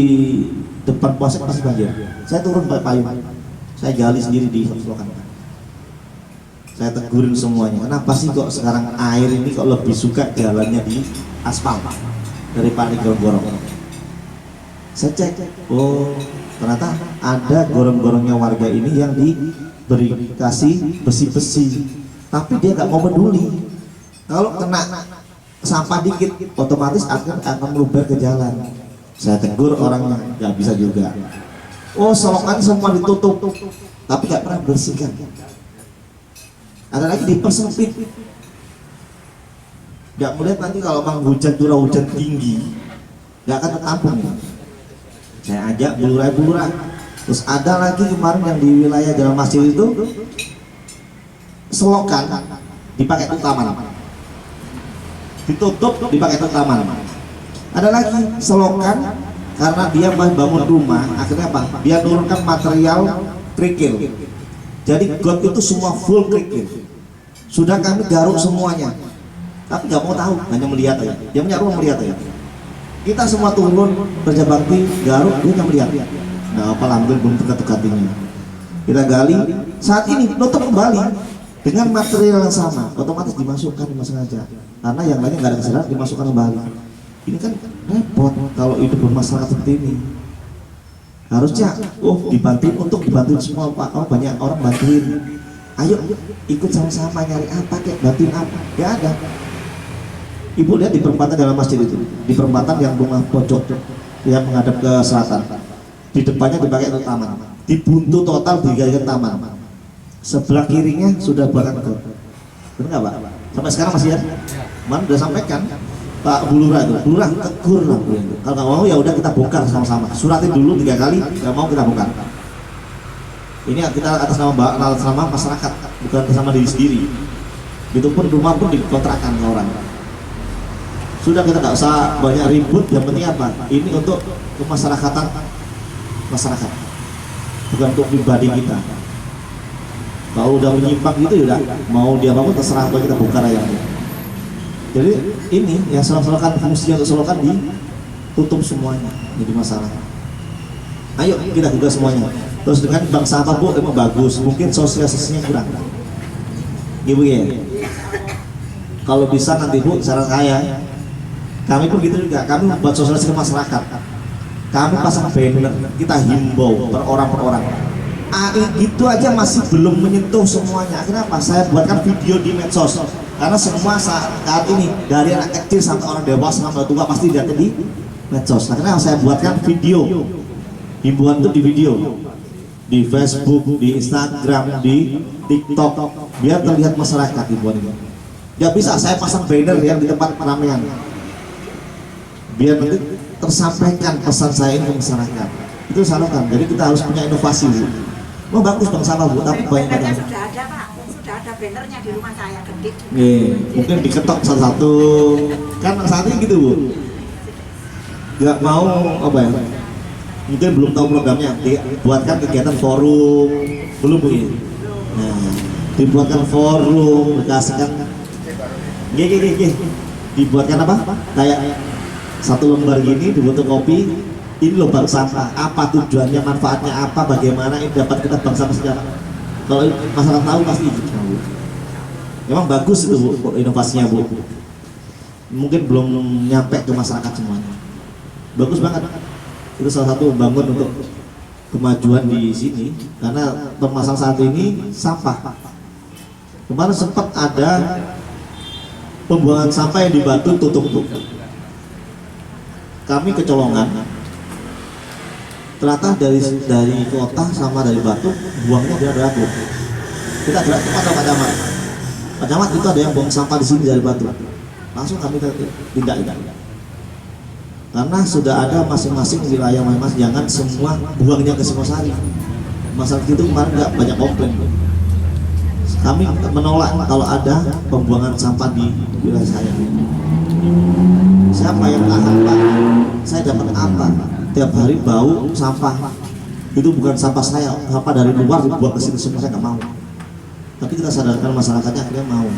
depan polsek pasti banjir. Saya turun pakai payung, saya gali sendiri di selokan. Saya tegurin semuanya. Kenapa sih kok sekarang air ini kok lebih suka jalannya di aspal daripada di gorong-gorong? Saya cek, oh ternyata ada gorong-gorongnya warga ini yang diberi kasih besi-besi, tapi dia nggak mau peduli. Kalau kena sampah dikit, otomatis akan meluber ke jalan. Saya tegur orangnya, nggak bisa juga. Oh selokan semua ditutup, tapi nggak pernah bersihkan. Ada lagi dipersempit. Nggak melihat nanti kalau memang hujan curah hujan tinggi, nggak akan tertampung. Saya ajak bulurah-bulurah. Terus ada lagi kemarin yang di wilayah Jalan Masjid itu selokan dipakai untuk taman, ditutup dipakai untuk taman. Ada lagi selokan karena dia bangun rumah, akhirnya apa? Dia nurunkan material kerikil. Jadi got itu semua full kerikil. Sudah kami garuk semuanya, tapi nggak mau tahu, hanya melihat aja. Dia punya rumah melihat aja. Kita semua turun kerja bakti, garuk, dia nggak melihat. Nggak apa, alhamdulillah belum tegak-tegaknya. Kita gali, saat ini nutup kembali dengan material yang sama, otomatis dimasukkan aja. Karena yang lainnya nggak ada kesalahan, dimasukkan kembali. Ini kan repot kalau hidup bermasyarakat seperti ini. Harusnya, dibantuin untuk dibantuin semua Pak. Oh banyak orang bantuin. Ayo ikut sama-sama nyari apa kayak bantuin apa? Gak ada. Ibu lihat di perempatan dalam masjid itu, di perempatan yang rumah pojok yang menghadap ke selatan, di depannya dipakai untuk taman, dibuntu total dijadikan taman. Sebelah kirinya sudah bahkan got. Benar nggak Pak? Sampai sekarang masih ada. Kemarin udah sampaikan Pak Bulurah itu, Bulurah tegur lah. Kalau nggak mau ya udah kita bongkar sama-sama. Suratin dulu 3 kali, nggak mau kita bongkar. Ini kita atas nama masyarakat, bukan atas nama diri sendiri. Itu pun rumah pun dikontrakan ke orang. Sudah kita nggak usah banyak ribut, yang penting apa? Ini untuk kemasyarakatan masyarakat, bukan untuk pribadi kita. Kalau udah menyimpang gitu ya udah, mau dia bangun terserah atau kita bongkar aja. Jadi ini yang selokan fungsinya untuk selokan ditutup semuanya, jadi masalah. Ayo kita gugah semuanya. Terus dengan bank sampah Bu emang bagus, mungkin sosialisasinya kurang. Ibu ya. Kalau bisa nanti Bu, saran saya, kami pun gitu juga, kami membuat sosialisasi ke masyarakat. Kami pasang banner, kita himbau per orang. Itu aja masih belum menyentuh semuanya. Kenapa? Saya buatkan video di medsos. Karena semua saat ini dari anak kecil sampai orang dewasa sampai tua pasti lihat di medsos. Akhirnya saya buatkan video. Himbauan itu di video, di Facebook, di Instagram, di TikTok, biar terlihat masyarakat himbauan ini. Ya bisa saya pasang banner yang di tempat keramaian, biar nanti tersampaikan pesan saya ini ke masyarakat. Itu salahkan. Jadi kita harus punya inovasi. Oh bagus Bang Salah Bu, tapi banyak Bannernya sudah ada Pak, sudah ada bannernya di rumah saya gede. Mungkin diketok satu-satu. Kan saat ini gitu Bu. Gak mau apa ya? Mungkin belum tahu programnya. Buatkan kegiatan forum, belum Bu ya? Nah, dibuatkan forum, dikasihkan. Dibuatkan apa? Kayak satu lembar gini dibuat kopi. Ini loh bank sampah, apa tujuannya, manfaatnya apa, bagaimana ini dapat kita bank sampah secara. Kalau masyarakat tahu pasti ikut tahu. Memang bagus itu Bu, inovasinya Bu. Mungkin belum nyampe ke masyarakat semuanya. Bagus banget. Itu salah satu membangun untuk kemajuan di sini. Karena permasalahan saat ini sampah. Kemarin sempat ada pembuangan sampah yang di Batu tutup. Kami kecolongan. Ternyata dari kota sama dari Batu buangnya dia ada kita gerak cepat Pak Camat. Pak Camat itu ada yang buang sampah di sini dari Batu. Langsung kami tindak. Karena sudah ada masing-masing wilayah mas, jangan semua buangnya ke Singosari. Masalah itu kemarin nggak banyak komplain. Kami menolak kalau ada pembuangan sampah di wilayah saya. Siapa yang tahan Pak? Saya dapat apa? Tiap hari bau sampah. Itu bukan sampah saya, sampah dari luar dibuang ke sini semua, saya nggak mau. Tapi kita sadarkan masyarakatnya akhirnya mau.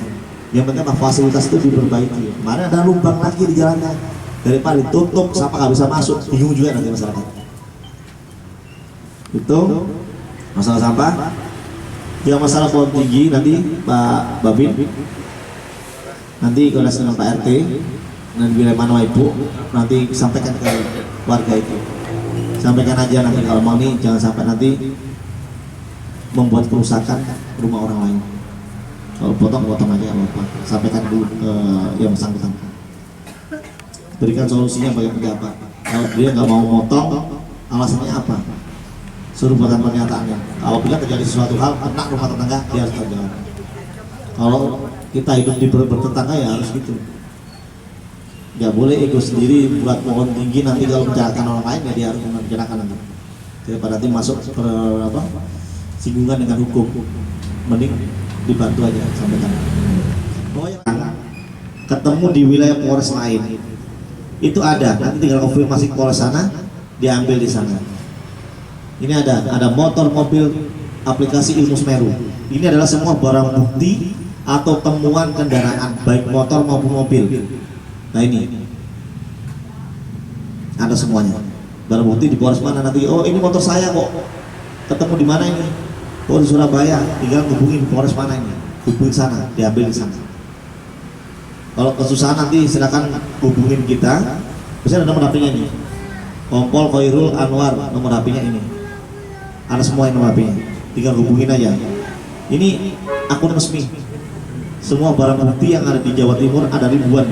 Yang penting fasilitas itu diperbaiki. Kemarin ada lubang lagi di jalannya. Daripada ditutup, sampah nggak bisa masuk, bingung juga nanti masyarakat. Itu masalah sampah. Yang masalah pohon tinggi nanti Pak Babin, nanti koordinasi dengan Pak RT dan wilayah mana Ibu, nanti sampaikan ke warga itu. Sampaikan aja nanti kalau mau nih, jangan sampai nanti membuat kerusakan rumah orang lain. Kalau potong aja apa. Sampaikan dulu ke yang bersangkutan. Berikan solusinya bagaimana apa. Kalau dia nggak mau motong, alasannya apa? Suruh buatkan pernyataannya. Apabila terjadi sesuatu hal kena rumah tetangga, dia harus tanggung jawab. Kalau kita hidup di bertetangga ya harus gitu. Nggak boleh ego sendiri buat pohon tinggi, nanti kalau mencelakakan orang lain ya dia harus mencelakakan nanti. Daripada nanti masuk ke singgungan dengan hukum, mending dibantu aja sampaikan. Ketemu di wilayah Polres lain itu ada, nanti tinggal konfirmasi Polres sana, diambil di sana. Ini ada motor, mobil, aplikasi Ilmu Semeru. Ini adalah semua barang bukti atau temuan kendaraan baik motor maupun mobil. Nah ini ada semuanya. Barang bukti di Polres mana nanti? Oh ini motor saya kok. Ketemu di mana ini? Oh di Surabaya. Tinggal hubungi Polres mana ini? Hubungi sana, diambil di sana. Kalau kesusahan nanti silakan hubungin kita. Bisa ada nomor HP-nya ini. Kompol Khairul Anwar, nomor HP-nya ini. Ada semua yang nomor HP-nya. Tinggal hubungin aja. Ini akun resmi. Semua barang bukti yang ada di Jawa Timur ada ribuan.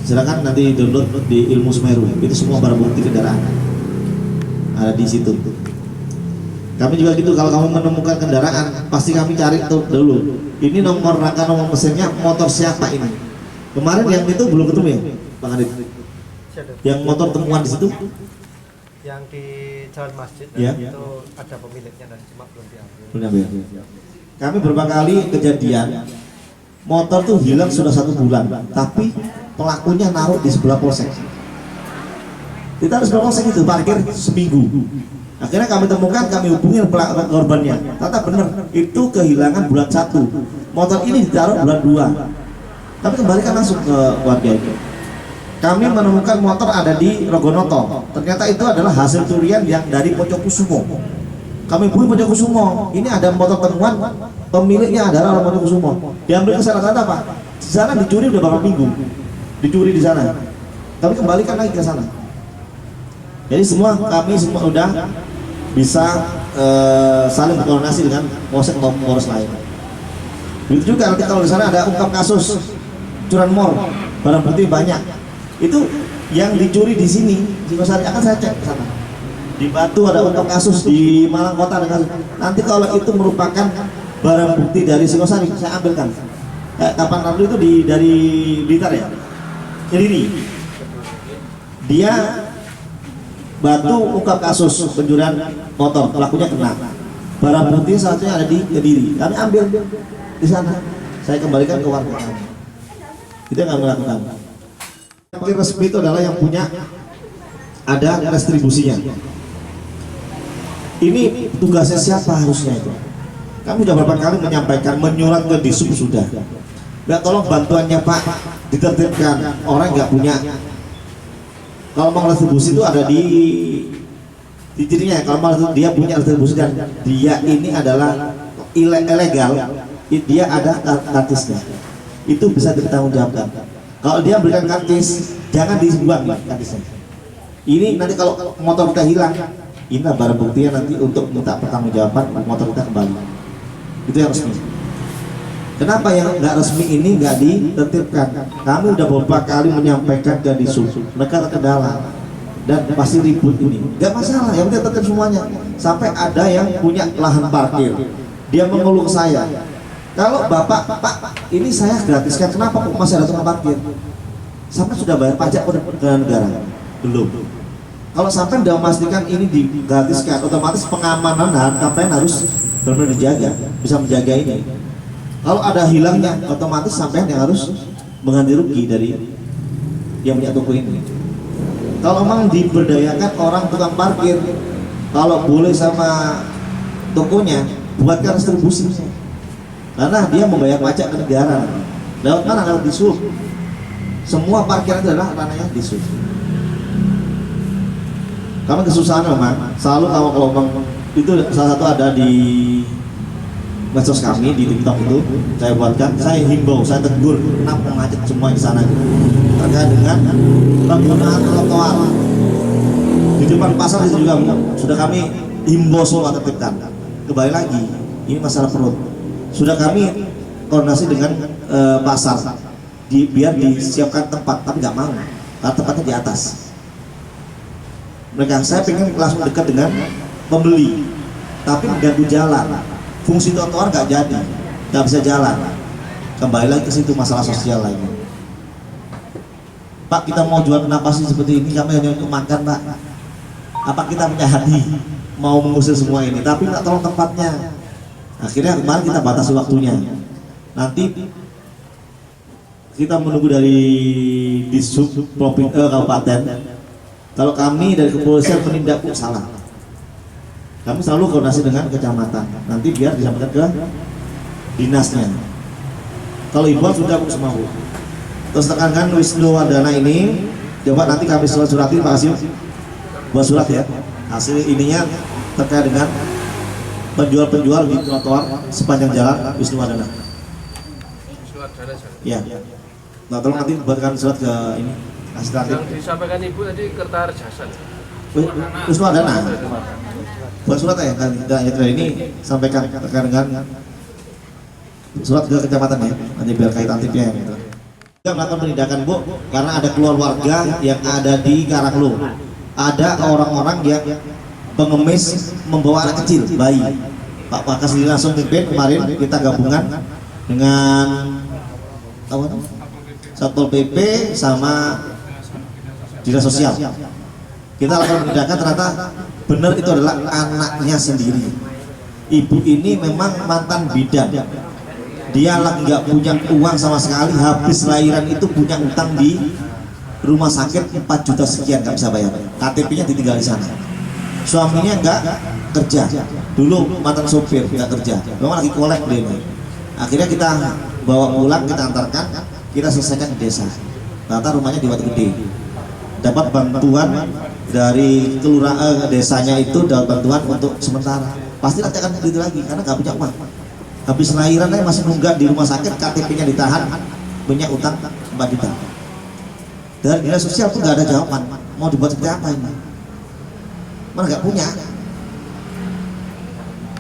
Silakan nanti download di Ilmu Semeru. Itu semua barang bukti kendaraan ada di situ. Kami juga gitu, kalau kamu menemukan kendaraan pasti kami cari tuh dulu. Ini nomor rangka, nomor mesinnya, motor siapa ini? Kemarin yang itu belum ketemu ya, Bang Adit? Yang motor temuan di situ? Yang di Jalan Masjid ya? itu ada pemiliknya dan cuma belum diambil. Belum diambil. Kami beberapa kali kejadian motor tuh hilang sudah 1 bulan, tapi pelakunya naruh di sebelah polsek. Kita harus sebelah polsek itu parkir seminggu. Akhirnya kami temukan, kami hubungin korbannya. Ternyata benar, itu kehilangan bulan 1. Motor ini ditaruh bulan 2. Tapi kembalikan langsung ke warga itu. kami menemukan motor ada di Rogonoto. Ternyata itu adalah hasil curian yang dari Pojokusumo. Kami hubungi Pojokusumo. Ini ada motor temuan, pemiliknya adalah orang Pojokusumo. Diambil ke sana ternyata apa? Di sana dicuri udah beberapa minggu. Dicuri di sana. Kami kembalikan lagi ke sana. Jadi kami semua udah bisa saling berkoordinasi dengan polsek maupun polres lain. Begitu juga nanti kalau di sana ada ungkap kasus curanmor, barang bukti banyak. Itu yang dicuri di sini, Singosari akan saya cek ke sana. Di Batu ada ungkap kasus, di Malang Kota ada kasus. Nanti kalau itu merupakan barang bukti dari Singosari, saya ambilkan. Kapan lalu itu dari Blitar ya? Kediri. Dia Batu ungkap kasus pencurian motor, pelakunya kena. Barang bukti satunya ada di Kediri. Kami ambil di sana. Saya kembalikan ke warga kami. Kita nggak melakukan. Parkir resmi itu adalah yang punya ada restribusinya. Ini tugasnya siapa harusnya itu? Kami sudah beberapa kali menyampaikan, menyurat ke Disub sudah. Nggak, tolong bantuannya Pak ditertibkan, orang nggak punya. Kalau mau restribusi itu ada di cirinya. Kalau mau dia punya restribusi dan dia ini adalah ilegal, dia ada kartisnya. Itu bisa dipertanggungjawabkan. Kalau dia berikan kartis, jangan dibuang kartisnya. Ini nanti kalau motor kita hilang, ini barang buktinya nanti untuk minta pertanggungjawaban motor kita kembali. Itu yang resmi. Kenapa yang nggak resmi ini nggak ditertibkan? Kami udah beberapa kali menyampaikan ke Disub, mereka terkendala dan pasti ribut ini. Nggak masalah, yang penting tertib semuanya. Sampai ada yang punya lahan parkir, dia mengeluh ke saya. Kalau Bapak, Pak, ini saya gratiskan, kenapa kok masih ada tukang parkir? Sampai sudah bayar pajak ke negara? Belum. Kalau sampai sudah memastikan ini digratiskan, otomatis pengamanan KPN harus benar-benar dijaga, bisa menjaga ini. Kalau ada hilangnya, otomatis sampai yang harus mengganti rugi dari yang punya toko ini. Kalau memang diberdayakan orang tukang parkir, kalau boleh sama tokonya, buatkan restribusi. Karena dia membayar pajak ke negara. Lewat mana? Lewat Disub. Semua parkiran itu adalah ranahnya Disub. Kami kesusahan memang. Selalu kalau memang itu salah satu ada di medsos kami di TikTok itu saya buatkan, saya himbau, saya tegur, kenapa macet semua di sana terkait dengan penggunaan trotoar di depan pasar itu juga sudah kami himbau semua tertibkan. Kembali lagi, ini masalah perut. Sudah kami koordinasi dengan pasar biar disiapkan tempat, tapi nggak mau karena tempatnya di atas. Saya pengen langsung dekat dengan pembeli, tapi mengganggu jalan. Fungsi trotoar nggak jadi, nggak bisa jalan. Kembali lagi ke situ, masalah sosial lagi. Pak, kita mau jual kenapa sih seperti ini? Kami hanya untuk makan, Pak. Apa kita punya hati mau mengusir semua ini? Tapi nggak tolong tempatnya. Akhirnya kemarin kita batasi waktunya. Nanti kita menunggu dari Disub Kabupaten. Kalau kami dari kepolisian menindak salah, kami selalu koordinasi dengan kecamatan. Nanti biar disampaikan ke dinasnya. Kalau ibu sudah semua. Terus tekankan Wisnu Wardana ini, coba nanti kami surati Pak Hasim, buat surat ya. Hasil ininya terkait dengan penjual-penjual di trotoar sepanjang jalan Wisnu Wardana. Ya. Nah, tolong nanti buatkan surat ke ini. Yang disampaikan Ibu tadi Kertaharjasan. Wisnu Wardana. Buat surat ya kan ini sampaikan terkait dengan surat ke kecamatan ya. Nanti biar kaitan tipnya gitu. Kita melakukan penindakan Bu karena ada keluar warga yang ada di Karanglo. Ada orang-orang yang pengemis membawa anak kecil, bayi. Pak Wakas langsung pimpin kemarin kita gabungan dengan Satpol PP sama Dinas Sosial. Kita lakukan penindakan, ternyata benar itu adalah anaknya sendiri. Ibu ini memang mantan bidan. Dia lagi nggak punya uang sama sekali, habis lahiran itu punya utang di rumah sakit 4 juta sekian, nggak bisa bayar. KTP-nya ditinggal di sana. Suaminya nggak kerja, dulu mantan sopir nggak kerja, memang lagi kolek dia. Akhirnya kita bawa pulang, kita antarkan, kita selesaikan di desa. Ternyata rumahnya di Batu Gede. Dapat bantuan dari kelurahan desanya itu, dapat bantuan untuk sementara. Pasti nanti akan begitu lagi karena nggak punya uang. Habis lahiran aja masih nunggak di rumah sakit, KTP-nya ditahan, punya utang 4 juta. Dari dinas sosial pun nggak ada jawaban. Mau dibuat seperti apa ini? Mana nggak punya.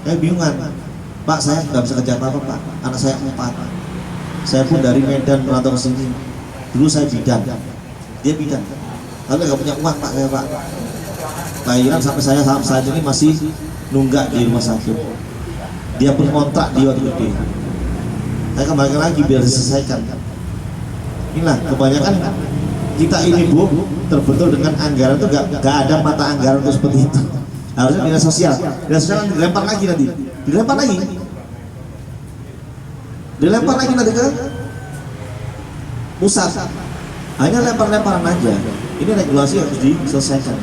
Saya bingungan. Pak, saya nggak bisa kerja apa-apa, Pak. Anak saya 4. Saya pun dari Medan merantau ke sini. Dulu saya bidan, dia bidan. Lalu nggak punya uang, Pak, saya, Pak. Lahiran sampai saya saat ini masih nunggak di rumah sakit. Dia pun kontrak di Batu Gede. Saya kembalikan lagi biar diselesaikan. Inilah kebanyakan kita ini, Bu, terbentur dengan anggaran itu gak ada mata anggaran untuk seperti itu. Harusnya dinas sosial kan dilempar lagi nanti, dilempar lagi nanti ke pusat. Hanya lempar-lemparan aja. Ini regulasi harus diselesaikan.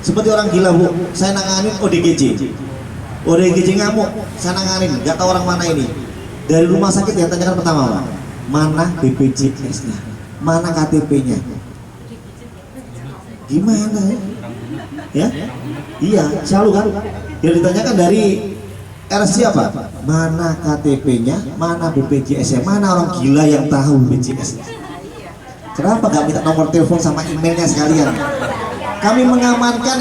Seperti orang gila, Bu, saya nanganin ODGJ ngamuk, saya nanganin, gak tahu orang mana ini. Dari rumah sakit yang tanyakan pertama, Pak, mana BPJS-nya, mana KTP-nya, gimana ya? Iya, selalu kan yang ditanyakan dari RSC apa? Mana KTP-nya, mana BPJS-nya, mana orang gila yang tahu BPJS. Kenapa gak minta nomor telepon sama emailnya sekalian? Kami mengamankan